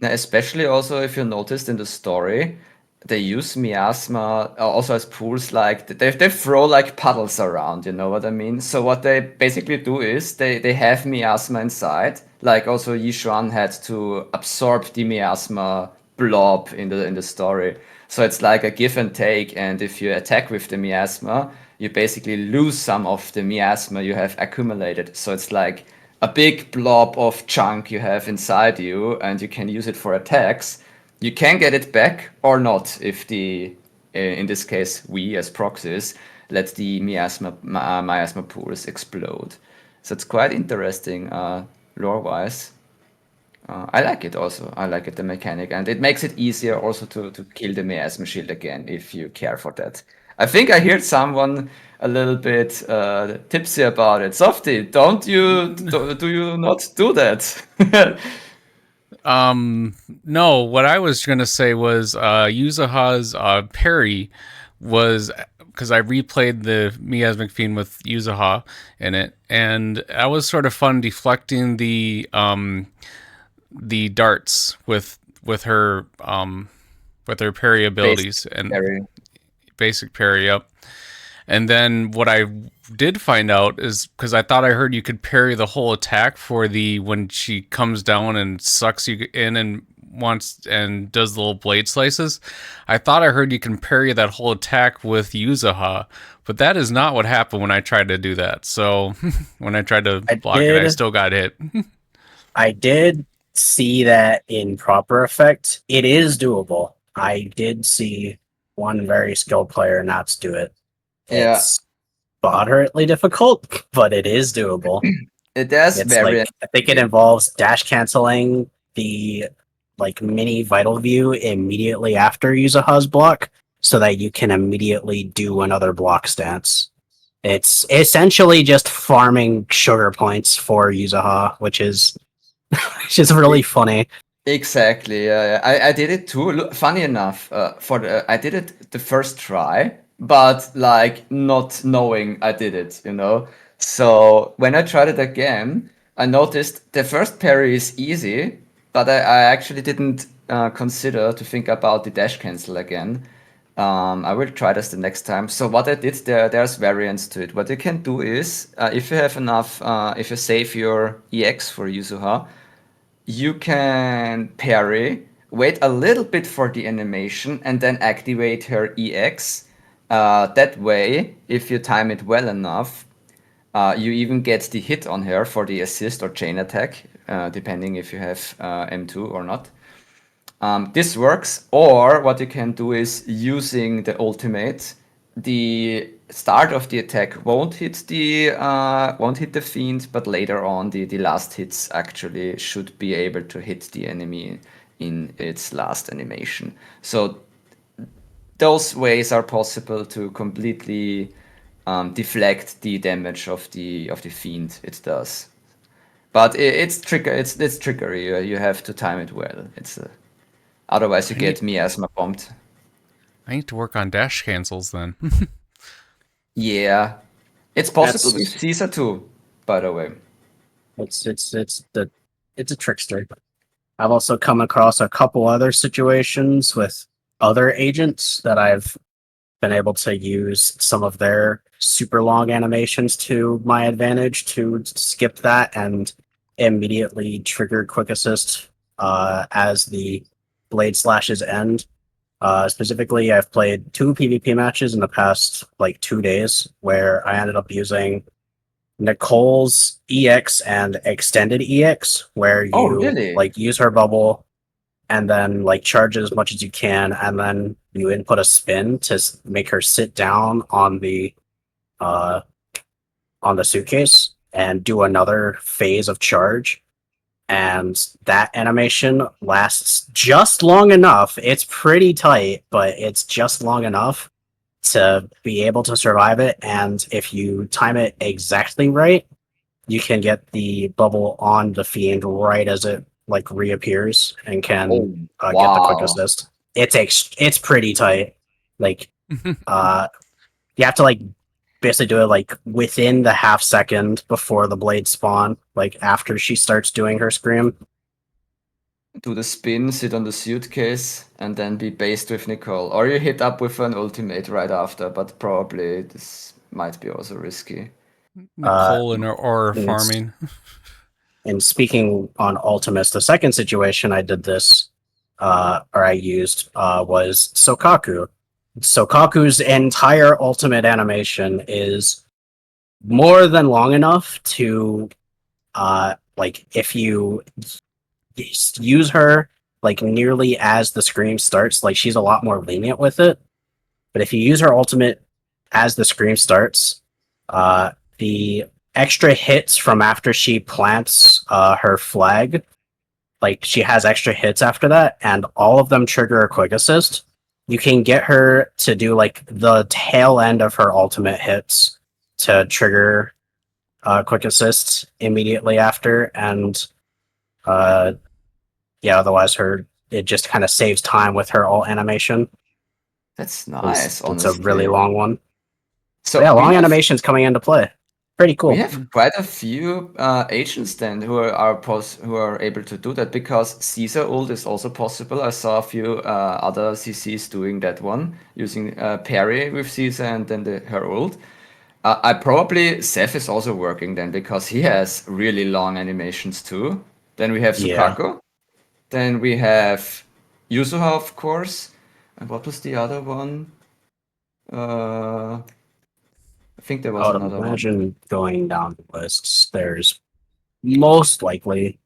[SPEAKER 3] Now, especially also if you noticed in the story, they use miasma also as pools. Like they throw like puddles around. You know what I mean? So what they basically do is they have miasma inside. Like also Yishuan had to absorb the miasma blob in the story. So it's like a give and take. And if you attack with the miasma, you basically lose some of the miasma you have accumulated. So it's like a big blob of chunk you have inside you, and you can use it for attacks. You can get it back or not if in this case, we as proxies let the miasma pools explode. So it's quite interesting, lore-wise. I like it also. I like it, the mechanic, and it makes it easier also to kill the miasma shield again if you care for that. I think I heard someone a little bit tipsy about it. Softy, do you not do that?
[SPEAKER 1] No, what I was gonna say was Yuzaha's parry was because I replayed the Miasmic Fiend with Yuzaha in it, and that was sort of fun deflecting the darts with her parry abilities and
[SPEAKER 3] Very.
[SPEAKER 1] basic parry. Yep. And then what I did find out is because I thought I heard you could parry the whole attack for the when she comes down and sucks you in and wants and does the little blade slices. I thought I heard you can parry that whole attack with Yuzaha, but that is not what happened when I tried to do that. So when I tried to block it, I still got hit.
[SPEAKER 2] I did see that in proper effect. It is doable. I did see one very skilled player not do it.
[SPEAKER 3] Yeah,
[SPEAKER 2] It's moderately difficult, but it is doable.
[SPEAKER 3] it does
[SPEAKER 2] It's
[SPEAKER 3] vary.
[SPEAKER 2] like I think it involves dash canceling the like mini vital view immediately after Yuzaha's block so that you can immediately do another block stance. It's essentially just farming sugar points for Yuzaha, which is really funny.
[SPEAKER 3] Exactly. Yeah, yeah. I did it too. Look, funny enough, I did it the first try, but like not knowing I did it, you know. So when I tried it again, I noticed the first parry is easy, but I actually didn't consider to think about the dash cancel again. I will try this the next time. So what I did there's variants to it. What you can do is, if you have enough, if you save your EX for Yuzuha, you can parry, wait a little bit for the animation, and then activate her EX. That way, if you time it well enough, you even get the hit on her for the assist or chain attack, depending if you have M2 or not. This works, or what you can do is using the ultimate, the start of the attack won't hit the fiend, but later on the last hits actually should be able to hit the enemy in its last animation. So those ways are possible to completely deflect the damage of the fiend it does. But it's trickery. You have to time it well. Otherwise, you get miasma bombed.
[SPEAKER 1] I need to work on dash cancels then.
[SPEAKER 3] Yeah, it's possible with
[SPEAKER 2] That's
[SPEAKER 3] Caesar too. By the way.
[SPEAKER 2] it's a trickster. I've also come across a couple other situations with other agents that I've been able to use some of their super long animations to my advantage to skip that and immediately trigger quick assist as the blade slashes end. Specifically, I've played 2 PvP matches in the past like 2 days where I ended up using Nicole's EX and extended EX, where
[SPEAKER 3] Oh,
[SPEAKER 2] you
[SPEAKER 3] really?
[SPEAKER 2] like use her bubble and then like charge as much as you can, and then you input a spin to make her sit down on the on the suitcase and do another phase of charge. And that animation lasts just long enough. It's pretty tight, but it's just long enough to be able to survive it. And if you time it exactly right, you can get the bubble on the fiend right as it like reappears and can get the quick
[SPEAKER 3] Wow.
[SPEAKER 2] assist. It's pretty tight. Like you have to like basically do it like within the half second before the blade spawn, like after she starts doing her scream.
[SPEAKER 3] Do the spin, sit on the suitcase, and then be based with Nicole. Or you hit up with an ultimate right after, but probably this might be also risky.
[SPEAKER 1] Nicole and or
[SPEAKER 2] and it's-
[SPEAKER 1] farming.
[SPEAKER 2] And speaking on Ultimus, the second situation I did this, or I used, was Sokaku. Sokaku's entire ultimate animation is more than long enough to, like, if you use her, like, nearly as the scream starts, like, she's a lot more lenient with it. But if you use her ultimate as the scream starts, the extra hits from after she plants her flag, like she has extra hits after that, and all of them trigger a quick assist. You can get her to do like the tail end of her ultimate hits to trigger quick assists immediately after, and yeah, otherwise it just kind of saves time with her ult animation.
[SPEAKER 3] That's nice,
[SPEAKER 2] It's a
[SPEAKER 3] honestly.
[SPEAKER 2] really long one.
[SPEAKER 3] So
[SPEAKER 2] yeah, long animations coming into play. Pretty cool.
[SPEAKER 3] We have quite a few agents then who are able to do that, because Caesar ult is also possible. I saw a few other CCs doing that one, using parry with Caesar and then her ult. I probably Seth is also working then, because he has really long animations too. Then we have
[SPEAKER 2] Yeah.
[SPEAKER 3] Sukaku. Then we have Yuzuha, of course. And what was the other one? I think there was
[SPEAKER 2] I would
[SPEAKER 3] another one.
[SPEAKER 2] imagine going down the lists, there's most likely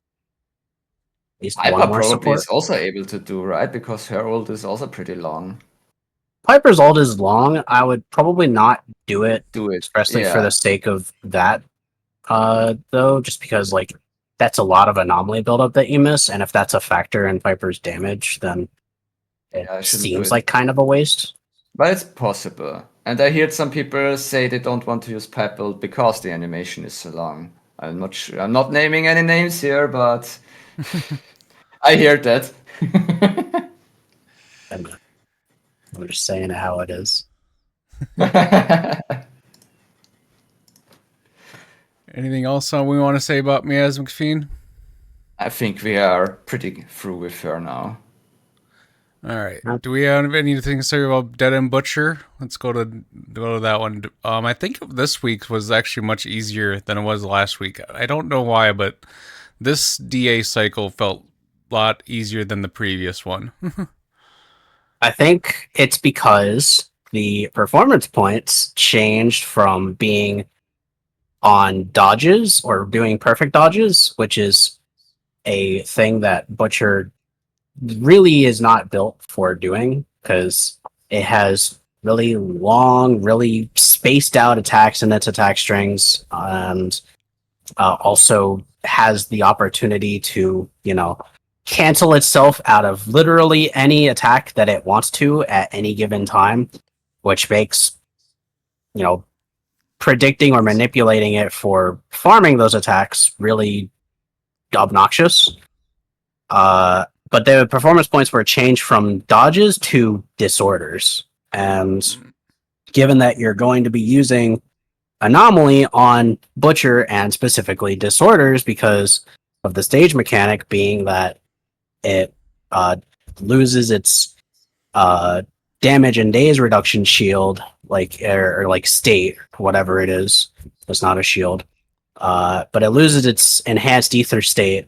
[SPEAKER 2] at least
[SPEAKER 3] Piper
[SPEAKER 2] one more
[SPEAKER 3] probably
[SPEAKER 2] support.
[SPEAKER 3] is also able to do, right? Because her ult is also pretty long.
[SPEAKER 2] Piper's ult is long. I would probably not do it,
[SPEAKER 3] Do it.
[SPEAKER 2] especially for
[SPEAKER 3] Yeah.
[SPEAKER 2] the sake of that, though, just because like that's a lot of anomaly buildup that you miss, and if that's a factor in Piper's damage, then it
[SPEAKER 3] Yeah, I shouldn't do
[SPEAKER 2] seems
[SPEAKER 3] it.
[SPEAKER 2] like kind of a waste.
[SPEAKER 3] But it's possible. And I heard some people say they don't want to use Pipe ult because the animation is so long. I'm not sure. I'm not naming any names here, but I heard that.
[SPEAKER 2] And I'm just saying it how it is.
[SPEAKER 1] Anything else we want to say about Miasmic Fiend?
[SPEAKER 3] I think we are pretty through with her now.
[SPEAKER 1] All right. Do we have anything to say about Dead End Butcher? Let's go to that one. I think this week was actually much easier than it was last week. I don't know why, but this DA cycle felt a lot easier than the previous one.
[SPEAKER 2] I think it's because the performance points changed from being on dodges or doing perfect dodges, which is a thing that Butcher really is not built for doing because it has really long, really spaced out attacks in its attack strings, and also has the opportunity to, cancel itself out of literally any attack that it wants to at any given time, which makes, predicting or manipulating it for farming those attacks really obnoxious. But the performance points were changed from dodges to disorders. And given that you're going to be using Anomaly on Butcher and specifically disorders because of the stage mechanic being that it loses its damage and days reduction shield, or like state, whatever it is. It's not a shield. But it loses its enhanced ether state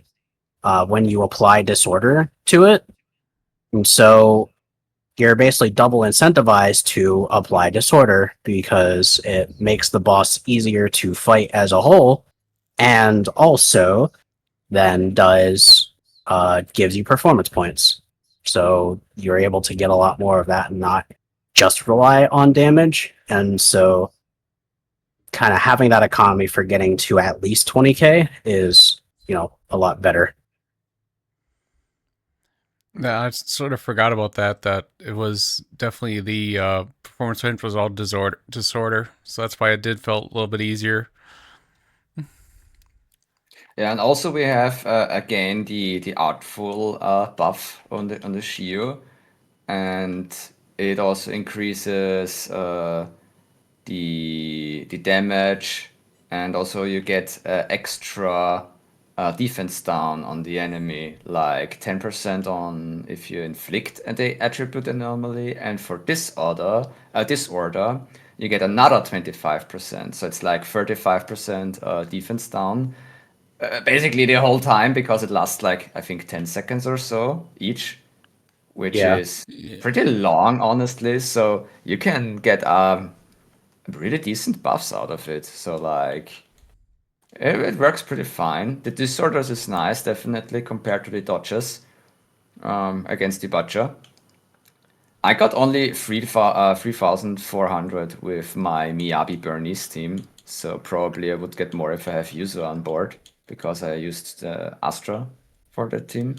[SPEAKER 2] when you apply disorder to it. And so you're basically double incentivized to apply disorder because it makes the boss easier to fight as a whole, and also then gives you performance points. So you're able to get a lot more of that and not just rely on damage. And so kind of having that economy for getting to at least 20k is, a lot better.
[SPEAKER 1] Yeah, I sort of forgot about that. That it was definitely the performance range was all disorder, so that's why it did felt a little bit easier.
[SPEAKER 3] Yeah, and also we have again the Artful buff on the Shiyu, and it also increases the damage, and also you get extra defense down on the enemy, like 10% on if you inflict the attribute anomaly, and for disorder, you get another 25%. So it's like 35% defense down. Basically the whole time, because it lasts like I think 10 seconds or so each, which
[SPEAKER 2] Yeah.
[SPEAKER 3] is pretty long, honestly. So you can get really decent buffs out of it. So like it works pretty fine. The disorders is nice, definitely compared to the dodges against the butcher. I got only 3,400 with my Miyabi Burnies team, so probably I would get more if I have Yuzu on board, because I used Astra for that team.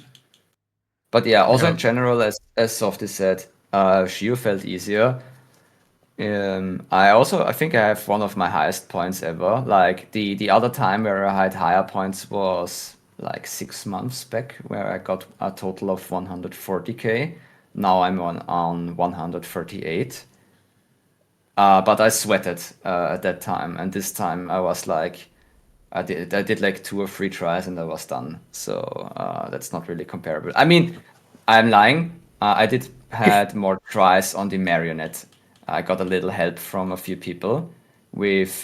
[SPEAKER 3] But yeah, also in
[SPEAKER 1] Yeah.
[SPEAKER 3] general, as Softy said, Shiyu felt easier. I think I have one of my highest points ever. Like the other time where I had higher points was like 6 months back, where I got a total of 140k. Now I'm on 138. But I sweated at that time, and this time I was like, I did like 2 or 3 tries and I was done. So that's not really comparable. I mean, I'm lying. I did had more tries on the Marionette. I got a little help from a few people with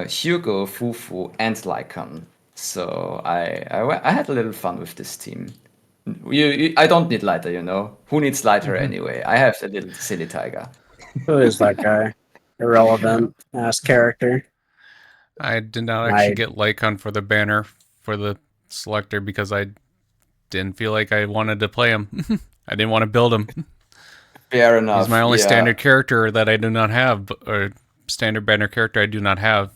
[SPEAKER 3] Hugo, Fufu, and Lycon. So I had a little fun with this team. I don't need lighter, you know. Who needs lighter
[SPEAKER 1] Mhm.
[SPEAKER 3] anyway? I have the little silly tiger.
[SPEAKER 2] Who is that guy?
[SPEAKER 1] Yeah.
[SPEAKER 2] Irrelevant ass character.
[SPEAKER 1] I did not actually
[SPEAKER 2] I
[SPEAKER 1] get Lycon for the banner for the selector because I didn't feel like I wanted to play him. I didn't want to build him.
[SPEAKER 3] Fair
[SPEAKER 1] He's my
[SPEAKER 3] enough.
[SPEAKER 1] only
[SPEAKER 3] Yeah.
[SPEAKER 1] standard character that I do not have, or standard banner character I do not have.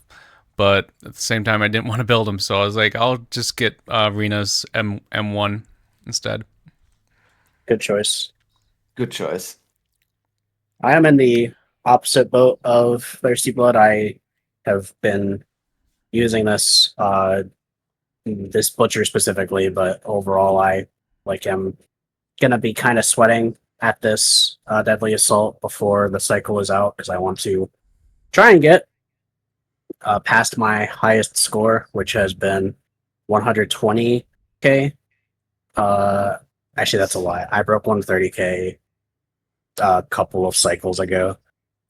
[SPEAKER 1] But at the same time, I didn't want to build him, so I was like, I'll just get Rena's M1 instead.
[SPEAKER 2] Good choice.
[SPEAKER 3] Good choice.
[SPEAKER 2] I am in the opposite boat of Thirsty Blood. I have been using this butcher specifically, but overall I am gonna be kind of sweating at this deadly assault before the cycle is out, because I want to try and get past my highest score, which has been 120k. Uh, Actually, that's a lie. I broke 130k a couple of cycles ago,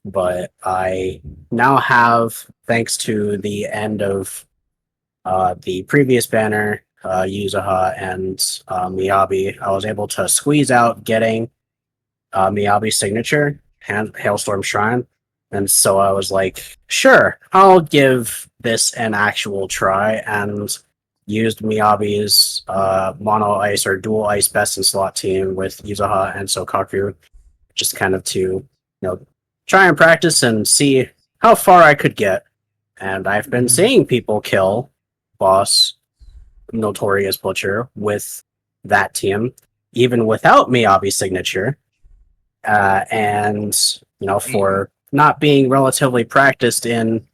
[SPEAKER 2] but I now have, thanks to the end of the previous banner, Yuzaha and Miyabi, I was able to squeeze out getting Miyabi's signature, Hailstorm Shrine. And so I was like, sure, I'll give this an actual try, and used Miyabi's mono ice or dual ice best in slot team with Yuzaha and Sokaku, just kind of to, try and practice and see how far I could get. And I've been seeing people kill boss Notorious Butcher with that team, even without Miyabi's signature. And for not being relatively practiced in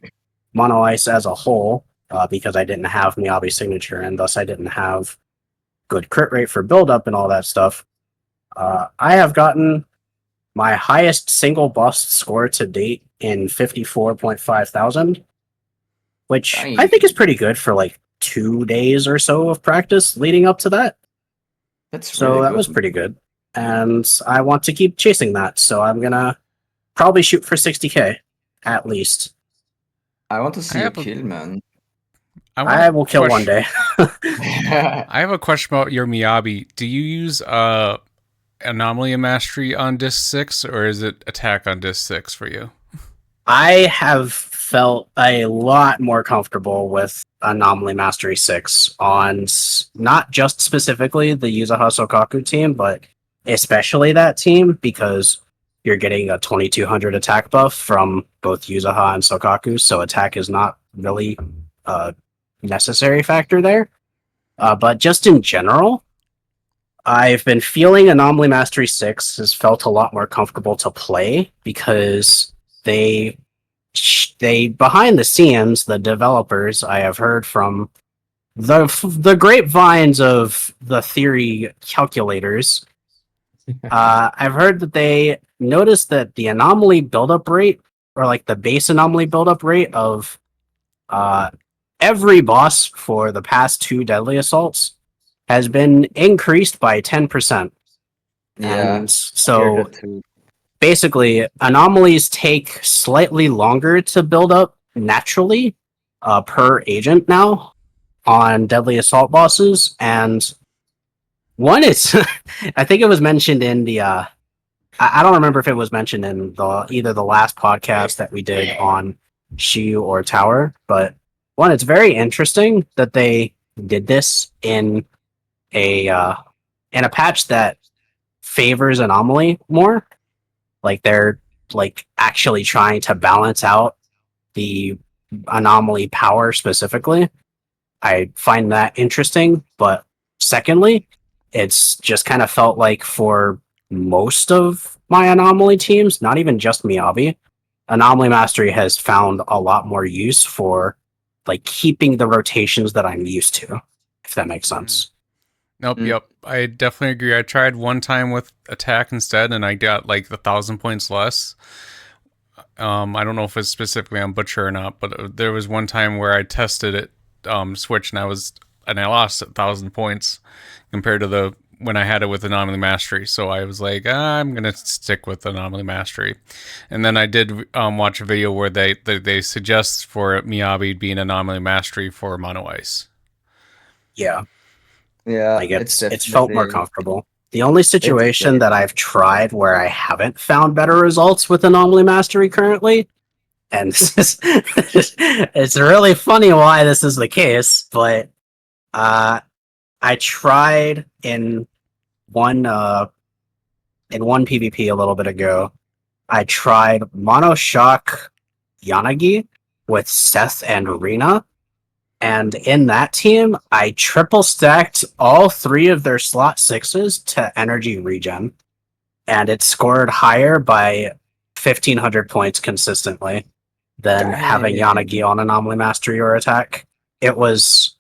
[SPEAKER 2] Mono Ice as a whole, because I didn't have Miyabi's signature, and thus I didn't have good crit rate for build-up and all that stuff, I have gotten my highest single bust score to date in 54.5 thousand, which I
[SPEAKER 3] Dang.
[SPEAKER 2] think is pretty good for like 2 days or so of practice leading up to that.
[SPEAKER 3] That's
[SPEAKER 2] So
[SPEAKER 3] really
[SPEAKER 2] that was
[SPEAKER 3] good.
[SPEAKER 2] pretty good. And I want to keep chasing that. So I'm going to probably shoot for 60k at least.
[SPEAKER 3] I want to
[SPEAKER 1] I
[SPEAKER 3] see you
[SPEAKER 1] have a
[SPEAKER 3] kill, man.
[SPEAKER 1] I want
[SPEAKER 2] I
[SPEAKER 1] a
[SPEAKER 2] will kill one
[SPEAKER 1] question.
[SPEAKER 2] day.
[SPEAKER 1] I have a question about your Miyabi. Do you use Anomaly Mastery on disc 6, or is it attack on disc 6 for you?
[SPEAKER 2] I have felt a lot more comfortable with Anomaly Mastery 6 on not just specifically the Yuzaha Sokaku team, but especially that team, because you're getting a 2200 attack buff from both Yuzaha and Sokaku, so attack is not really a necessary factor there. But just in general, I've been feeling Anomaly Mastery 6 has felt a lot more comfortable to play because they behind the scenes, the developers, I have heard from the grapevines of the theory calculators, I've heard that they noticed that the anomaly buildup rate, or like the base anomaly buildup rate of uh, every boss for the past 2 deadly assaults has been increased by 10%.
[SPEAKER 3] Yeah,
[SPEAKER 2] And
[SPEAKER 3] I heard
[SPEAKER 2] so
[SPEAKER 3] that too.
[SPEAKER 2] basically, anomalies take slightly longer to build up naturally per agent now on deadly assault bosses. And one is, I think it was mentioned in the, I don't remember if it was mentioned in either the last podcast that we did on Shiyu or Tower, but one, it's very interesting that they did this a in a patch that favors Anomaly more. Like they're like actually trying to balance out the Anomaly power specifically. I find that interesting, but secondly, it's just kind of felt like for most of my Anomaly teams, not even just Miyabi, Anomaly Mastery has found a lot more use for like keeping the rotations that I'm used to, if that makes sense.
[SPEAKER 1] Nope,
[SPEAKER 3] Mm.
[SPEAKER 1] yep. I definitely agree. I tried one time with attack instead, and I got like 1,000 points less. I don't know if it's specifically on Butcher or not, but there was one time where I tested it, Switch, and I lost 1,000 points compared to the when I had it with Anomaly Mastery. So I was like, I'm gonna stick with Anomaly Mastery. And then I did watch a video where they suggest for Miyabi being Anomaly Mastery for Mono Ice.
[SPEAKER 2] Yeah,
[SPEAKER 3] Yeah,
[SPEAKER 2] like
[SPEAKER 3] it's
[SPEAKER 2] it's felt more
[SPEAKER 3] definitely
[SPEAKER 2] comfortable. The only
[SPEAKER 3] it's
[SPEAKER 2] situation
[SPEAKER 3] great.
[SPEAKER 2] that I've tried where I haven't found better results with Anomaly Mastery currently, and this is it's really funny why this is the case, but uh I tried one uh in one PvP a little bit ago. I tried Mono Shock Yanagi with Seth and Rena, and in that team, I triple stacked all 3 of their slot 6s to energy regen, and it scored higher by 1,500 points consistently than having
[SPEAKER 3] Dang.
[SPEAKER 2] Yanagi on Anomaly Mastery or Attack. It was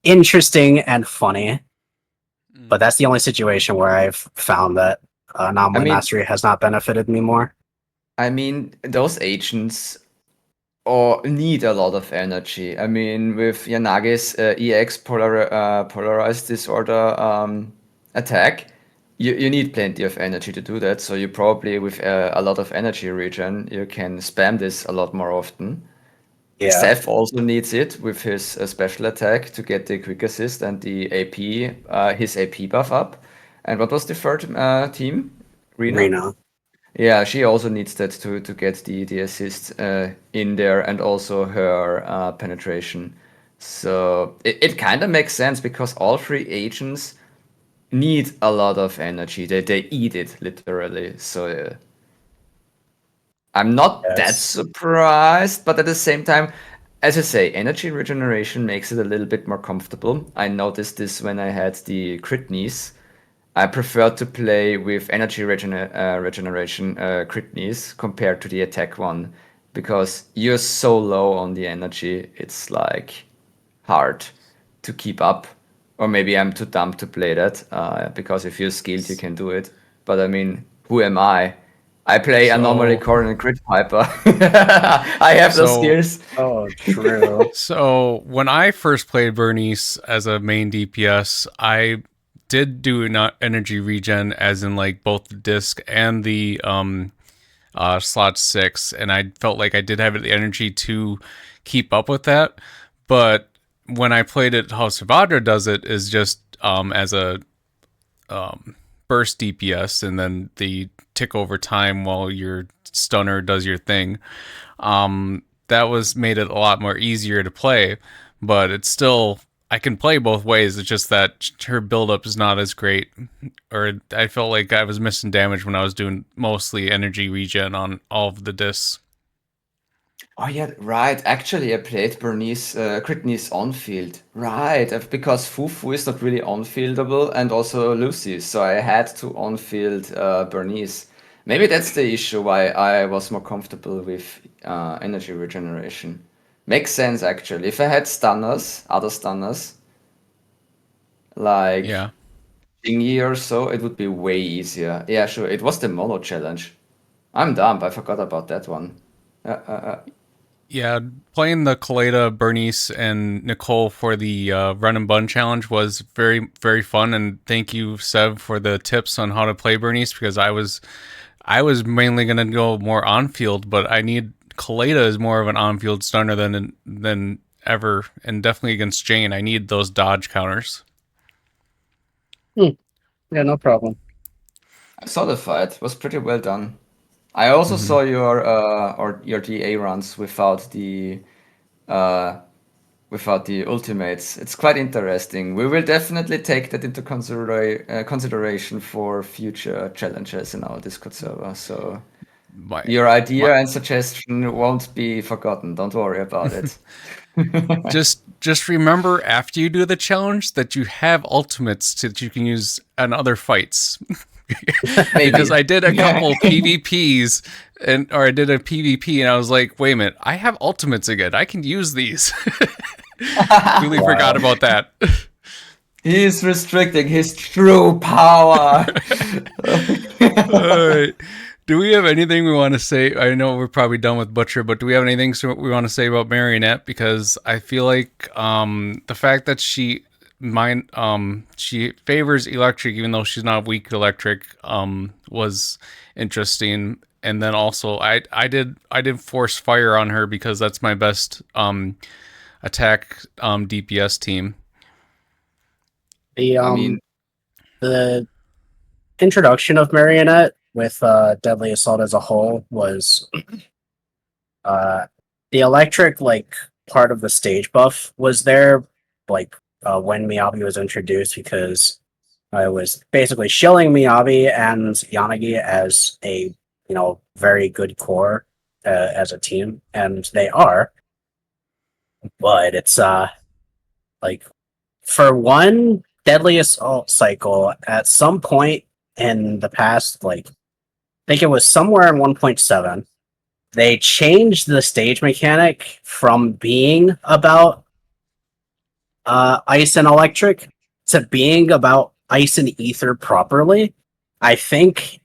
[SPEAKER 2] interesting and funny, but that's the only situation where I've found that
[SPEAKER 3] I
[SPEAKER 2] Anomaly
[SPEAKER 3] mean,
[SPEAKER 2] Mastery has not benefited me more.
[SPEAKER 3] those agents or need a lot of energy. I mean, with Yanagi's EX polarized disorder attack, you need plenty of energy to do that. So you probably, with a lot of energy regen, you can spam this a lot more often.
[SPEAKER 2] Yeah,
[SPEAKER 3] Seth also needs it with his special attack to get the quick assist and the AP, his AP buff up. And what was the third team? Rena?
[SPEAKER 2] Rena.
[SPEAKER 3] Yeah, she also needs that to get the assist in there and also her penetration. So it kind of makes sense because all 3 agents need a lot of energy. They eat it literally. So I'm not that
[SPEAKER 2] Yes.
[SPEAKER 3] surprised, but at the same time, as I say, energy regeneration makes it a little bit more comfortable. I noticed this when I had the crit knees. I prefer to play with energy regeneration crit knees compared to the attack one because you're so low on the energy, it's like hard to keep up. Or maybe I'm too dumb to play that because if you're skilled, you can do it. But I mean, who am I? I play Anomaly
[SPEAKER 1] So
[SPEAKER 3] Core and Crit Piper. I have those
[SPEAKER 1] so
[SPEAKER 3] skills.
[SPEAKER 2] Oh, true.
[SPEAKER 1] So when I first played Bernice as a main DPS, I did do not energy regen, as in like both the disc and the slot 6, and I felt like I did have the energy to keep up with that. But when I played it, how Savadra does it is just as a burst DPS, and then the tick over time while your stunner does your thing. That was made it a lot more easier to play, but it's still I can play both ways. It's just that her buildup is not as great, or I felt like I was missing damage when I was doing mostly energy regen on all of the discs.
[SPEAKER 3] Oh yeah, right. Actually, I played Bernice, Critney's on field. Right, because Fufu is not really on fieldable, and also Lucy, so I had to on field Bernice. Maybe that's the issue why I was more comfortable with energy regeneration. Makes sense actually. If I had stunners, other stunners, like
[SPEAKER 1] Yeah.
[SPEAKER 3] Thingy or so, it would be way easier. Yeah, sure. It was the mono challenge. I'm dumb. I forgot about that one.
[SPEAKER 1] Yeah, playing the Kaleda, Bernice, and Nicole for the Run and Bun challenge was very, very fun. And thank you, Seb, for the tips on how to play Bernice because I was mainly gonna go more on field, but I need Kaleda is more of an on field stunner than ever, and definitely against Jane. I need those dodge counters.
[SPEAKER 2] Yeah, no problem.
[SPEAKER 3] I saw the fight. It was pretty well done. I also
[SPEAKER 1] Hmm.
[SPEAKER 3] saw your DA runs uh, without the ultimates. It's quite interesting. We will definitely take that into consideration for future challenges in our Discord server. So
[SPEAKER 1] My,
[SPEAKER 3] your
[SPEAKER 1] my
[SPEAKER 3] idea and suggestion won't be forgotten. Don't worry about it.
[SPEAKER 1] just remember after you do the challenge that you have ultimates that you can use in other fights. Because
[SPEAKER 3] Maybe.
[SPEAKER 1] I did a couple PvPs or I did a PvP and I was like, wait a minute, I have ultimates again. I can use these. Completely forgot
[SPEAKER 2] Wow.
[SPEAKER 1] about that.
[SPEAKER 3] He's restricting his true power.
[SPEAKER 1] All right. Do we have anything we want to say? I know we're probably done with Butcher, but do we have anything we want to say about Marionette? Because I feel like the fact that she favors electric even though she's not weak electric was interesting. And then also I did force fire on her because that's my best attack DPS team.
[SPEAKER 2] The
[SPEAKER 3] I mean,
[SPEAKER 2] the introduction of Marionette with Deadly Assault as a whole was uh the electric like part of the stage buff was there like when Miyabi was introduced because I was basically shilling Miyabi and Yanagi as a very good core as a team, and they are. But it's like for one Deadly Assault cycle at some point in the past, like I think it was somewhere in 1.7, they changed the stage mechanic from being about ice and electric to being about ice and ether properly. I think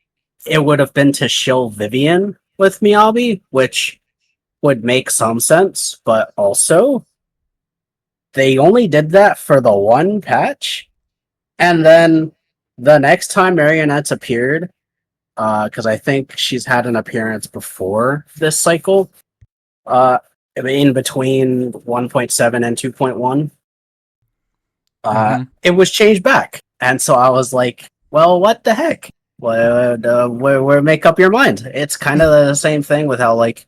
[SPEAKER 2] it would have been to shill Vivian with Miyabi, which would make some sense, but also they only did that for the one patch, and then the next time Marionettes appeared, because I think she's had an appearance before this cycle, uh, in between 1.7 and 2.1,
[SPEAKER 1] Mm-hmm.
[SPEAKER 2] it was changed back. And so I was like, well, what the heck? Where make up your mind? It's kind of the same thing with how, like,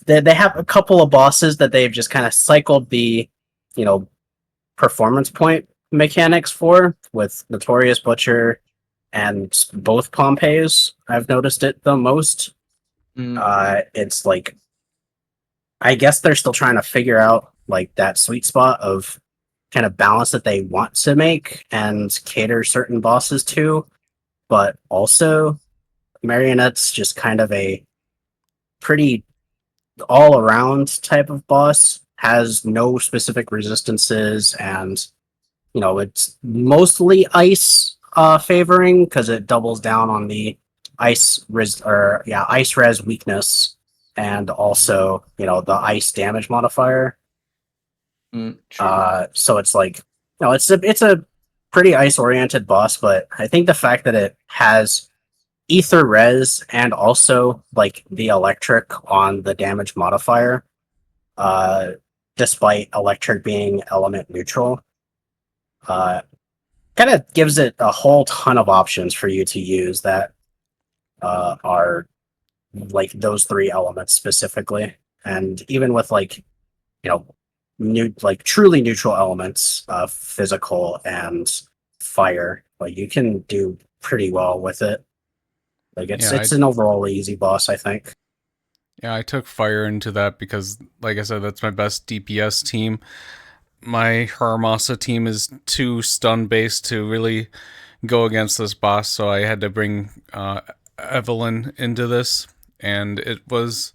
[SPEAKER 2] they have a couple of bosses that they've just kind of cycled the, you know, performance point mechanics for with Notorious Butcher and both Pompeys. I've noticed it the most.
[SPEAKER 3] mm,
[SPEAKER 2] It's like I guess they're still trying to figure out like that sweet spot of kind of balance that they want to make and cater certain bosses to, but also Marionette's just kind of a pretty all around type of boss, has no specific resistances, and it's mostly ice favoring because it doubles down on the ice res weakness, and also the ice damage modifier.
[SPEAKER 3] true.
[SPEAKER 2] So it's like it's a pretty ice oriented boss, but I think the fact that it has ether res and also like the electric on the damage modifier, uh, despite electric being element neutral, uh, kind of gives it a whole ton of options for you to use that are like those three elements specifically. And even with like, you know, truly neutral elements, physical and fire. Like you can do pretty well with it. Like it's an overall easy boss, I think.
[SPEAKER 1] Yeah, I took fire into that because, like I said, that's my best DPS team. My Haramasa team is too stun based to really go against this boss, so I had to bring Evelyn into this, and it was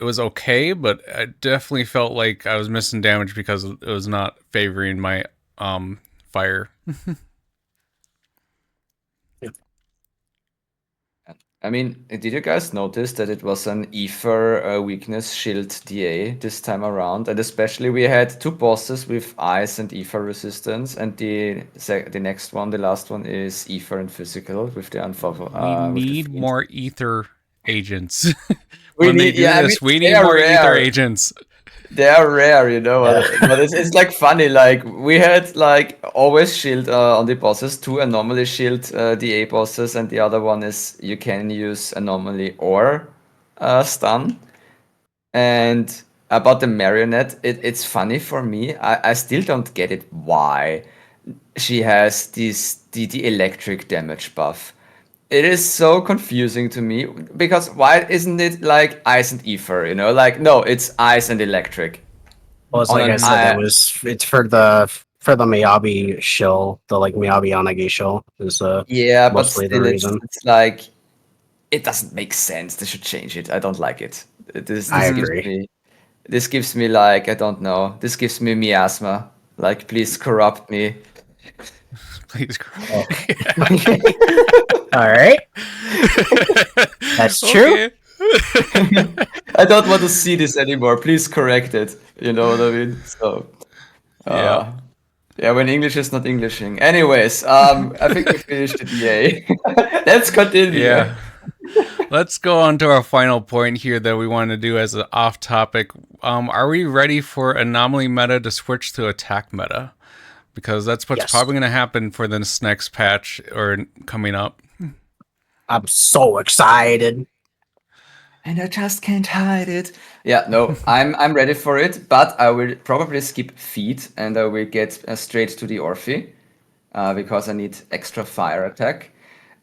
[SPEAKER 1] okay, but I definitely felt like I was missing damage because it was not favoring my fire.
[SPEAKER 3] I mean, did you guys notice that it was an Ether weakness shield DA this time around? And especially we had two bosses with ice and Ether resistance, and the next one, the last one, is Ether and physical with the
[SPEAKER 1] We
[SPEAKER 3] with the
[SPEAKER 1] need
[SPEAKER 3] fiend.
[SPEAKER 1] more ether agents.
[SPEAKER 3] We
[SPEAKER 1] When they
[SPEAKER 3] need,
[SPEAKER 1] do
[SPEAKER 3] yeah, I mean,
[SPEAKER 1] this, we
[SPEAKER 3] they
[SPEAKER 1] need
[SPEAKER 3] are
[SPEAKER 1] more ether
[SPEAKER 3] rare.
[SPEAKER 1] agents.
[SPEAKER 3] They are rare, you know,
[SPEAKER 2] Yeah.
[SPEAKER 3] but it's like funny. Like we had like always shield on the bosses, two anomaly shield DA bosses, and the other one is you can use anomaly or stun. And about the marionette, it's funny for me. I still don't get it why she has the electric damage buff. It is so confusing to me because why isn't it like ice and ether? You know, like no, it's ice and electric
[SPEAKER 2] Well, it's
[SPEAKER 3] on
[SPEAKER 2] like I
[SPEAKER 3] an
[SPEAKER 2] said, it's for the Miyabi shill, the like Miyabi Yanagi shill is
[SPEAKER 3] yeah, but
[SPEAKER 2] mostly the
[SPEAKER 3] still,
[SPEAKER 2] reason.
[SPEAKER 3] it's like it doesn't make sense. They should change it. I don't like it.
[SPEAKER 2] I
[SPEAKER 3] This gives
[SPEAKER 2] agree.
[SPEAKER 3] me like I don't know. This gives me miasma. Like please corrupt me.
[SPEAKER 1] Please.
[SPEAKER 2] Okay. All right. That's true.
[SPEAKER 1] Okay.
[SPEAKER 3] I don't want to see this anymore. Please correct it. You know what I mean? So,
[SPEAKER 1] Yeah.
[SPEAKER 3] yeah, when English is not Englishing. Anyways, I think we finished the DA. Let's continue.
[SPEAKER 1] Yeah. Let's go on to our final point here that we want to do as an off topic. Are we ready for anomaly meta to switch to attack meta? Because that's what's
[SPEAKER 2] Yes.
[SPEAKER 1] probably going to happen for this next patch or coming up.
[SPEAKER 2] I'm so excited.
[SPEAKER 3] And I just can't hide it. Yeah, no, I'm ready for it, but I will probably skip feet and I will get straight to the Orphe because I need extra fire attack.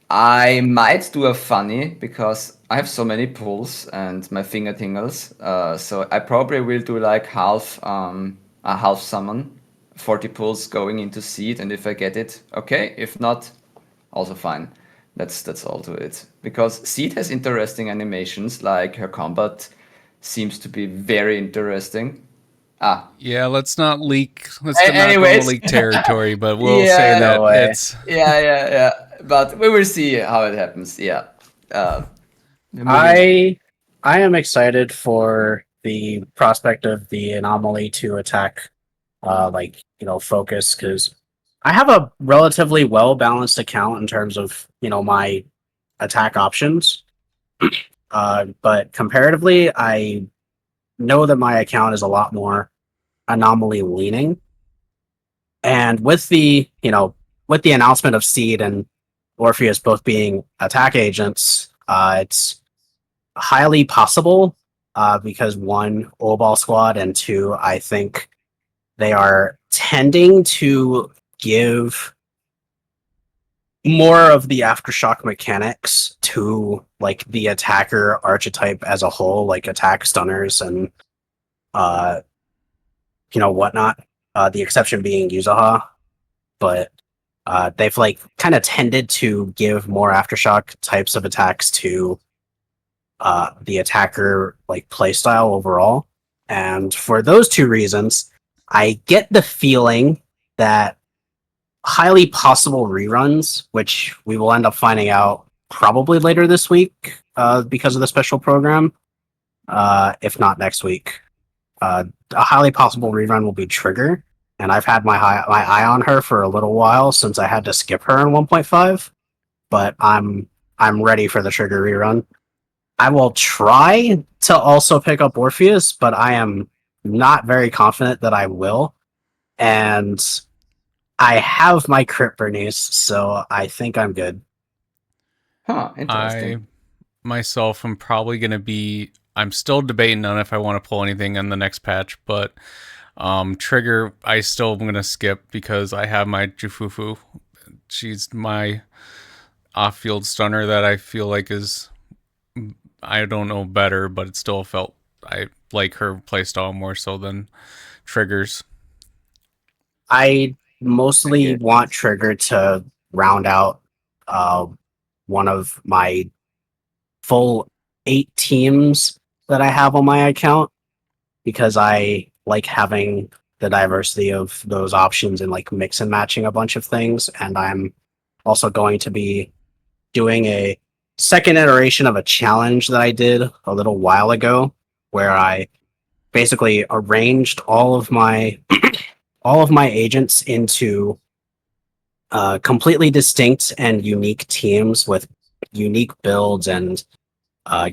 [SPEAKER 3] I might do a funny because I have so many pulls and my finger tingles. So I probably will do like a half summon, 40 pulls going into seed, and if I get it, okay. If not, also fine. That's all to it. Because Seed has interesting animations, like her combat seems to be very interesting.
[SPEAKER 1] Yeah, let's not leak. Let's not go into
[SPEAKER 3] Anyways,
[SPEAKER 1] leak territory, but we'll
[SPEAKER 3] yeah,
[SPEAKER 1] say that
[SPEAKER 2] no way.
[SPEAKER 1] it's.
[SPEAKER 3] yeah. But we will see how it happens. Yeah. Moving on.
[SPEAKER 2] I am excited for the prospect of the anomaly to attack, focus, because I have a relatively well balanced account in terms of my attack options. But comparatively, I know that my account is a lot more anomaly leaning, and with the announcement of Seed and Orpheus both being attack agents, it's highly possible, because one, Obal Squad, and two, I think they are tending to give more of the aftershock mechanics to like the attacker archetype as a whole, like attack stunners and uh whatnot. The exception being Yuzaha, but they've like kind of tended to give more aftershock types of attacks to the attacker like playstyle overall. And for those two reasons, I get the feeling that highly possible reruns, which we will end up finding out probably later this week, because of the special program, if not next week. A highly possible rerun will be Trigger, and I've had my eye on her for a little while since I had to skip her in 1.5, but I'm ready for the Trigger rerun. I will try to also pick up Orpheus, but I am not very confident that I will. And I have my crit Bernice, so I think I'm good.
[SPEAKER 3] Huh,
[SPEAKER 1] I
[SPEAKER 3] interesting.
[SPEAKER 1] myself am probably going to be. I'm still debating on if I want to pull anything in the next patch, but Trigger, I still am gonna skip because I have my Jufufu. She's my off-field stunner that I feel like is, I don't know, better, but it still felt I like her playstyle more so than Trigger's.
[SPEAKER 2] I
[SPEAKER 3] I
[SPEAKER 2] mostly
[SPEAKER 3] get
[SPEAKER 2] want
[SPEAKER 3] it.
[SPEAKER 2] Trigger to round out uh, one of my full 8 teams that I have on my account because I like having the diversity of those options and like mix and matching a bunch of things. And I'm also going to be doing a second iteration of a challenge that I did a little while ago where I basically arranged all of my agents into completely distinct and unique teams with unique builds and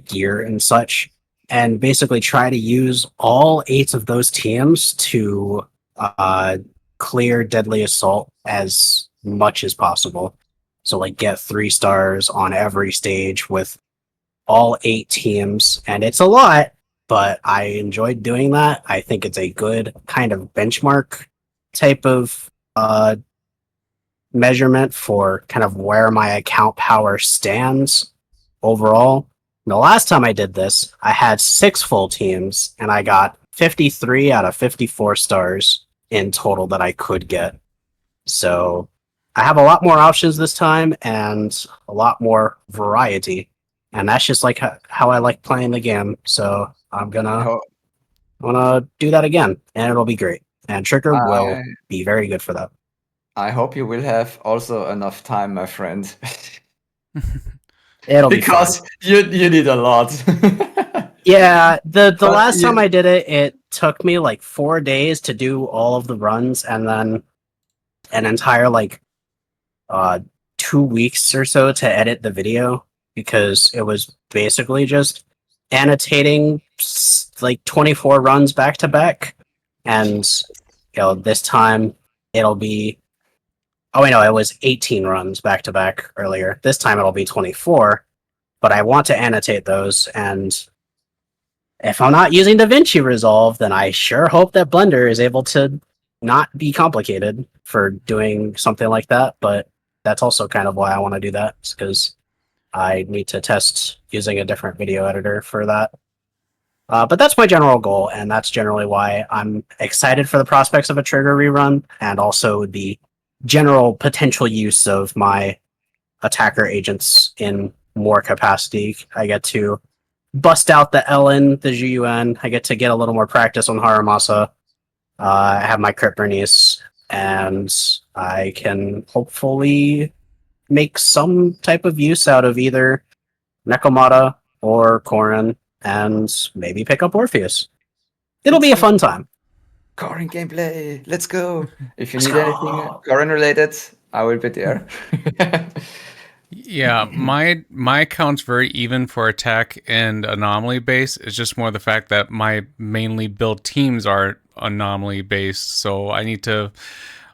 [SPEAKER 2] gear and such, and basically try to use all 8 of those teams to uh, clear Deadly Assault as much as possible. So, like, get 3 stars on every stage with all 8 teams, and it's a lot, but I enjoyed doing that. I think it's a good kind of benchmark type of measurement for kind of where my account power stands overall. The last time I did this, I had 6 full teams and I got 53 out of 54 stars in total that I could get. So I have a lot more options this time and a lot more variety. And that's just like how I like playing the game. So
[SPEAKER 3] I hope
[SPEAKER 2] I'm gonna do that again and it'll be great. And Trigger
[SPEAKER 3] I
[SPEAKER 2] will be very good for that.
[SPEAKER 3] I hope you will have also enough time, my friend,
[SPEAKER 2] It'll be fine.
[SPEAKER 3] because you need a lot.
[SPEAKER 2] Yeah, the
[SPEAKER 3] But
[SPEAKER 2] last time
[SPEAKER 3] you,
[SPEAKER 2] I did it, it took me like 4 days to do all of the runs, and then an entire like uh 2 weeks or so to edit the video because it was basically just annotating like 24 runs back to back, and this time it'll be oh wait no, it was 18 runs back to back earlier. This time it'll be 24, but I want to annotate those and if I'm not using DaVinci Resolve, then I sure hope that Blender is able to not be complicated for doing something like that. But that's also kind of why I want to do that, because I need to test using a different video editor for that. But that's my general goal, and that's generally why I'm excited for the prospects of a Trigger rerun, and also the general potential use of my attacker agents in more capacity. I get to bust out the Ellen, the GUN. I get to get a little more practice on Haramasa. I have my Crypt Bernice, and I can hopefully make some type of use out of either Nekomata or Korin, and maybe pick up Orpheus. It'll
[SPEAKER 3] let's
[SPEAKER 2] be a
[SPEAKER 3] go.
[SPEAKER 2] fun time.
[SPEAKER 3] Current gameplay. Let's go. If you
[SPEAKER 2] Let's
[SPEAKER 3] need anything
[SPEAKER 2] go.
[SPEAKER 3] current related, I will be there.
[SPEAKER 1] Yeah, my account's very even for attack and anomaly base. It's just more the fact that my mainly built teams are anomaly based, so I need to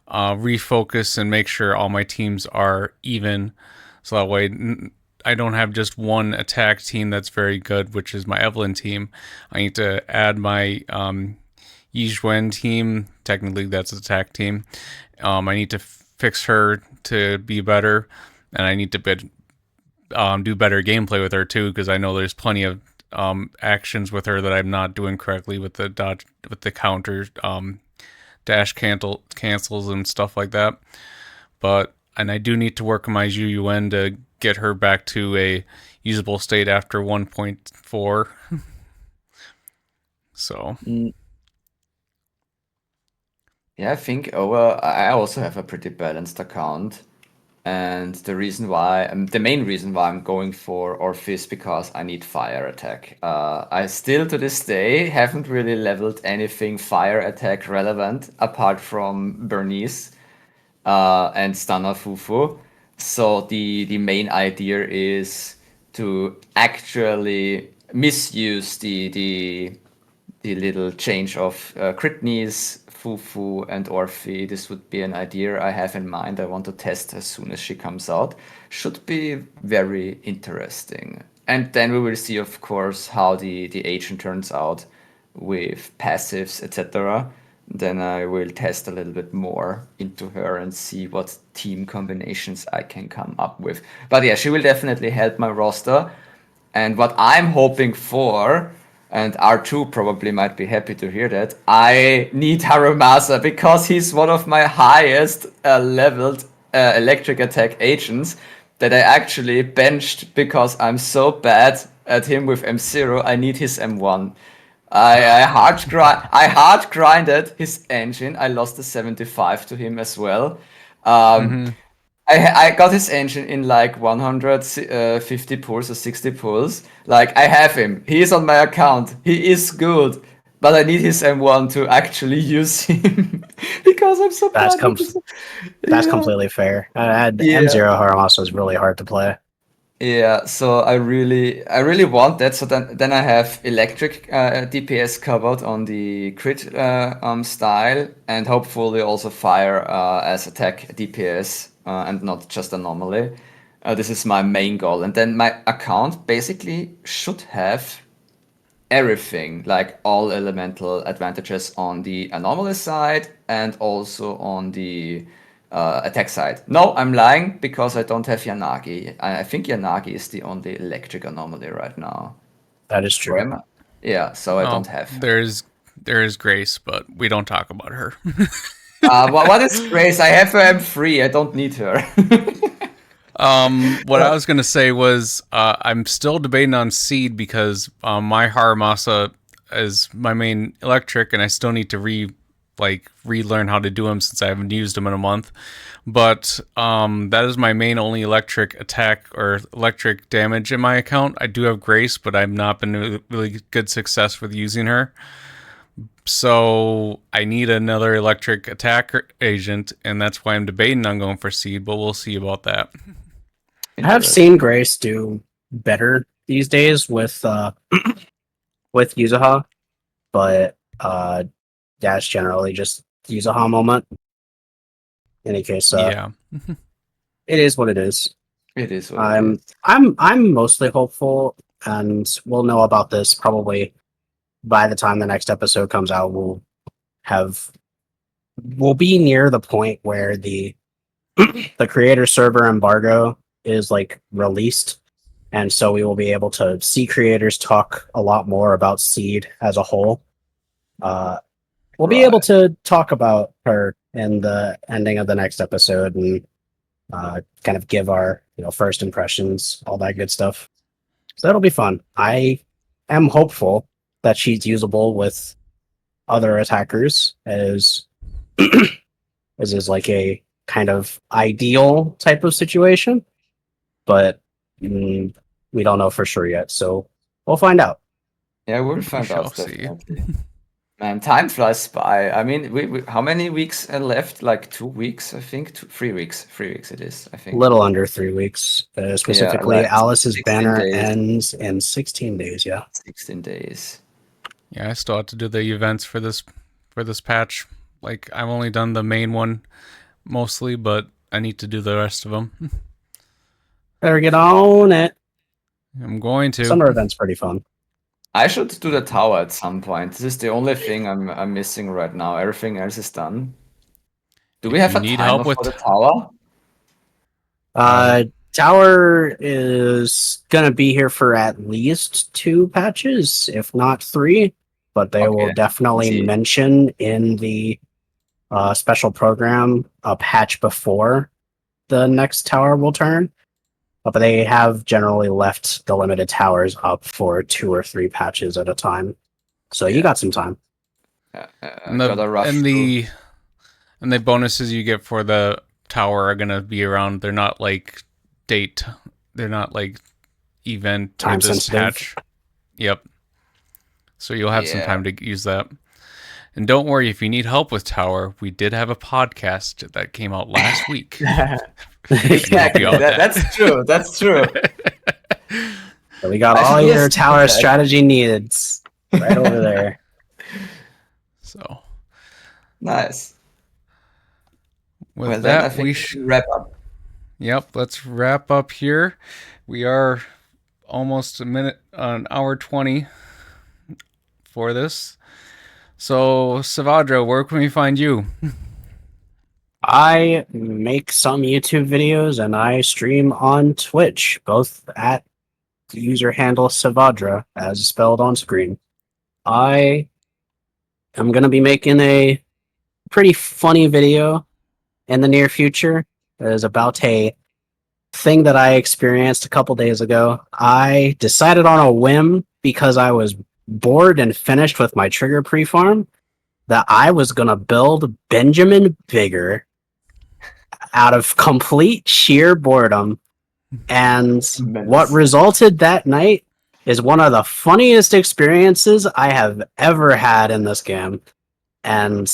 [SPEAKER 1] refocus and make sure all my teams are even, so that way I don't have just one attack team that's very good, which is my Evelyn team. I need to add my Yizhuan team. Technically, that's an attack team. I need to fix her to be better, and I need to do better gameplay with her too, because I know there's plenty of actions with her that I'm not doing correctly with the dodge, with the counter dash cancels and stuff like that. But and I do need to work on my Zhu to get her back to a usable state after 1.4. So
[SPEAKER 3] Mm, yeah, I think I also have a pretty balanced account. And the main reason why I'm going for Orpheus because I need fire attack. I still to this day haven't really leveled anything fire attack relevant apart from Bernice and Stunner Fufu. So the main idea is to actually misuse the little change of Critney's, Fufu, and Orphe. This would be an idea I have in mind. I want to test as soon as she comes out. Should be very interesting. And then we will see, of course, how the agent turns out with passives, etc. then I will test a little bit more into her and see what team combinations I can come up with. But yeah, she will definitely help my roster. And what I'm hoping for, and R2 probably might be happy to hear that, I need Harumasa because he's one of my highest leveled electric attack agents that I actually benched because I'm so bad at him with M0. I need his M1. I hard grinded his engine. I lost the 75 to him as well.
[SPEAKER 1] Mm-hmm.
[SPEAKER 3] I got his engine in like 150 pulls or 60 pulls. Like I have him. He is on my account. He is good. But I need his M1 to actually use him because I'm so
[SPEAKER 2] That's
[SPEAKER 3] bad with
[SPEAKER 2] com-
[SPEAKER 3] this.
[SPEAKER 2] that's
[SPEAKER 3] Yeah.
[SPEAKER 2] completely fair.
[SPEAKER 3] Yeah.
[SPEAKER 2] M0 Haramasa is really hard to play.
[SPEAKER 3] Yeah, so I really want that. So then I have electric DPS covered on the crit style, and hopefully also fire as attack DPS and not just anomaly. This is my main goal, and then my account basically should have everything, like all elemental advantages on the anomaly side and also on the attack side. No, I'm lying because I don't have Yanagi. I think Yanagi is the only electric anomaly right now.
[SPEAKER 2] That is
[SPEAKER 3] Or
[SPEAKER 2] true.
[SPEAKER 3] am I? Yeah, so I don't
[SPEAKER 1] Well,
[SPEAKER 3] have.
[SPEAKER 1] there's Grace, but we don't talk about her.
[SPEAKER 3] What is Grace? I have her M3. I don't need her.
[SPEAKER 1] What I was gonna say was I'm still debating on Seed because my Haramasa is my main electric, and I still need to relearn how to do him since I haven't used him in a month. But that is my main only electric attack or electric damage in my account. I do have Grace, but I've not been really good success with using her. So I need another electric attack agent, and that's why I'm debating on going for Seed. But we'll see about that.
[SPEAKER 2] I have seen Grace do better these days with with Yuzuha, but yeah, it's generally just Yuzuha moment. In any case,
[SPEAKER 1] Yeah.
[SPEAKER 2] it is what it is.
[SPEAKER 3] It is what it is.
[SPEAKER 2] I'm mostly hopeful, and we'll know about this probably by the time the next episode comes out. We'll be near the point where the the creator server embargo is like released, and so we will be able to see creators talk a lot more about Seed as a whole. We'll be able
[SPEAKER 3] Right.
[SPEAKER 2] to talk about her in the ending of the next episode and kind of give our first impressions, all that good stuff. So that'll be fun. I am hopeful that she's usable with other attackers as is like a kind of ideal type of situation, but we don't know for sure yet. So we'll find out.
[SPEAKER 3] Yeah, we'll
[SPEAKER 1] We
[SPEAKER 3] find
[SPEAKER 1] shall
[SPEAKER 3] out
[SPEAKER 1] see.
[SPEAKER 3] definitely. Man, time flies by. I mean, we how many weeks are left? Like 2 weeks, I think. 3 weeks. 3 weeks it is, I
[SPEAKER 2] A
[SPEAKER 3] think.
[SPEAKER 2] little under 3 weeks.
[SPEAKER 3] Yeah,
[SPEAKER 2] Specifically,
[SPEAKER 3] like
[SPEAKER 2] Alice's
[SPEAKER 3] 16
[SPEAKER 2] banner
[SPEAKER 3] days.
[SPEAKER 2] ends in 16 days. Yeah.
[SPEAKER 3] 16 days.
[SPEAKER 1] Yeah, I still have to do the events for this patch. Like I've only done the main one mostly, but I need to do the rest of them.
[SPEAKER 2] Better get on it.
[SPEAKER 1] I'm going to.
[SPEAKER 2] Summer event's pretty fun.
[SPEAKER 3] I should do the tower at some point. This is the only thing I'm missing right now. Everything else is done. Do we
[SPEAKER 1] If
[SPEAKER 3] have
[SPEAKER 1] you
[SPEAKER 3] a
[SPEAKER 1] need
[SPEAKER 3] timer
[SPEAKER 1] help
[SPEAKER 3] for
[SPEAKER 1] with,
[SPEAKER 3] the tower?
[SPEAKER 1] uh,
[SPEAKER 2] Tower is gonna be here for at least 2 patches, if not 3. But they will
[SPEAKER 3] Okay.
[SPEAKER 2] definitely
[SPEAKER 3] Easy.
[SPEAKER 2] mention in the special program a patch before the next tower will turn. But they have generally left the limited towers up for 2 or 3 patches at a time. So you
[SPEAKER 3] Yeah.
[SPEAKER 2] got some time.
[SPEAKER 1] and
[SPEAKER 3] Gotta
[SPEAKER 1] the
[SPEAKER 3] rush
[SPEAKER 1] and
[SPEAKER 3] through.
[SPEAKER 1] the and the bonuses you get for the tower are gonna be around. They're not like date. They're not like event or
[SPEAKER 2] Time
[SPEAKER 1] this
[SPEAKER 2] sensitive.
[SPEAKER 1] patch. Yep. So you'll have some
[SPEAKER 3] Yeah.
[SPEAKER 1] time to use that. And don't worry if you need help with tower. We did have a podcast that came out last week.
[SPEAKER 3] Exactly.
[SPEAKER 1] out with that.
[SPEAKER 3] That's true. That's true.
[SPEAKER 2] So we got
[SPEAKER 3] I
[SPEAKER 2] all
[SPEAKER 3] should
[SPEAKER 2] your
[SPEAKER 3] listen to
[SPEAKER 2] tower
[SPEAKER 3] that.
[SPEAKER 2] strategy needs right over there.
[SPEAKER 1] So
[SPEAKER 3] Nice.
[SPEAKER 1] with
[SPEAKER 3] Well, then I
[SPEAKER 1] that,
[SPEAKER 3] think we should wrap up.
[SPEAKER 1] Yep, let's wrap up here. We are almost an hour 20 for this. So, Savadra, where can we find you?
[SPEAKER 2] I make some YouTube videos and I stream on Twitch, both at the user handle Savadra, as spelled on screen. I am going to be making a pretty funny video in the near future. It is about a thing that I experienced a couple days ago. I decided on a whim because I was bored and finished with my trigger pre-farm that I was going to build Benjamin Bigger out of complete sheer boredom. And what
[SPEAKER 3] Tremendous.
[SPEAKER 2] resulted that night is one of the funniest experiences I have ever had in this game. And,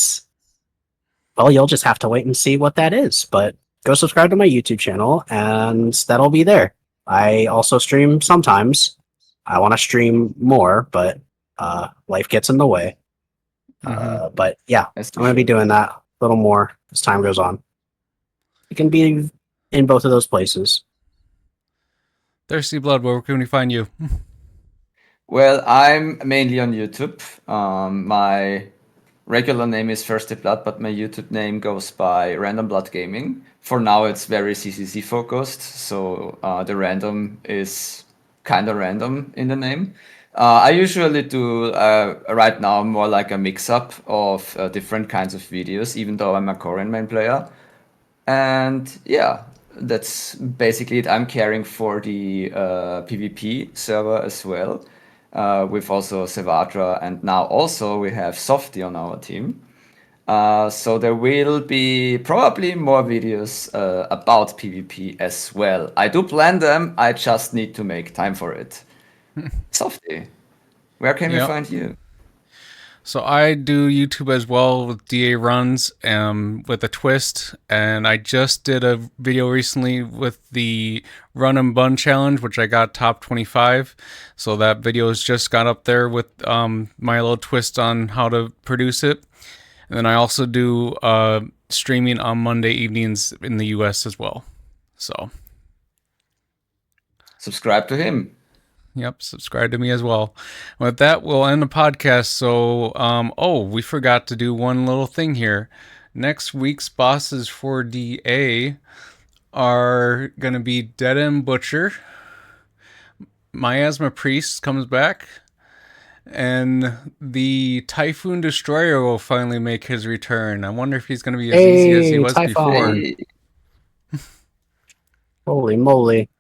[SPEAKER 2] well, you'll just have to wait and see what that is. But go subscribe to my YouTube channel, and that'll be there. I also stream sometimes. I want to stream more, but life gets in the way. But yeah,
[SPEAKER 3] That's
[SPEAKER 2] I'm going to be doing that a little more as time goes on. It can be in both of those places.
[SPEAKER 1] Thirsty Blood, where can we find you?
[SPEAKER 3] Well, I'm mainly on YouTube. My regular name is Thirsty Blood, but my YouTube name goes by Random Blood Gaming. For now, it's very CCC focused, so the random is kind of random in the name. I usually do right now more like a mix-up of different kinds of videos, even though I'm a Korean main player. And yeah, that's basically it. I'm caring for the PvP server as well, with also Sevatra, and now also we have Softy on our team. So there will be probably more videos about PvP as well. I do plan them, I just need to make time for it. Softy, where can we
[SPEAKER 1] Yep.
[SPEAKER 3] find you?
[SPEAKER 1] So I do YouTube as well with DA runs, with a twist, and I just did a video recently with the Run and Bun challenge, which I got top 25. So that video has just got up there with my little twist on how to produce it. And then I also do streaming on Monday evenings in the US as well. So,
[SPEAKER 3] Subscribe to him.
[SPEAKER 1] yep, subscribe to me as well. With that, we'll end the podcast. So, we forgot to do one little thing here. Next week's bosses for DA are going to be Dead End Butcher, Miasma Priest comes back, and the Typhoon Destroyer will finally make his return. I wonder if he's going to be as easy as he
[SPEAKER 2] Hey,
[SPEAKER 1] was before.
[SPEAKER 2] Typhon. Holy moly.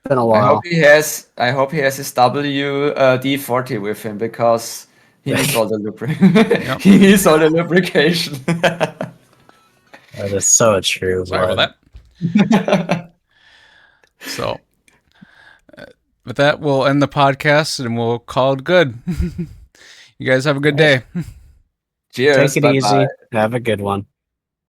[SPEAKER 2] Been a
[SPEAKER 3] I hope
[SPEAKER 2] while.
[SPEAKER 3] he has. I hope he has his WD-40 with him because he needs all the
[SPEAKER 1] Yep.
[SPEAKER 3] he needs all the lubrication.
[SPEAKER 2] That is so true.
[SPEAKER 1] Sorry
[SPEAKER 2] bud.
[SPEAKER 1] about that. So, with that, we'll end the podcast and we'll call it good. You guys have a good day.
[SPEAKER 3] Cheers.
[SPEAKER 2] Take it
[SPEAKER 3] Bye-bye.
[SPEAKER 2] easy. Have a good one.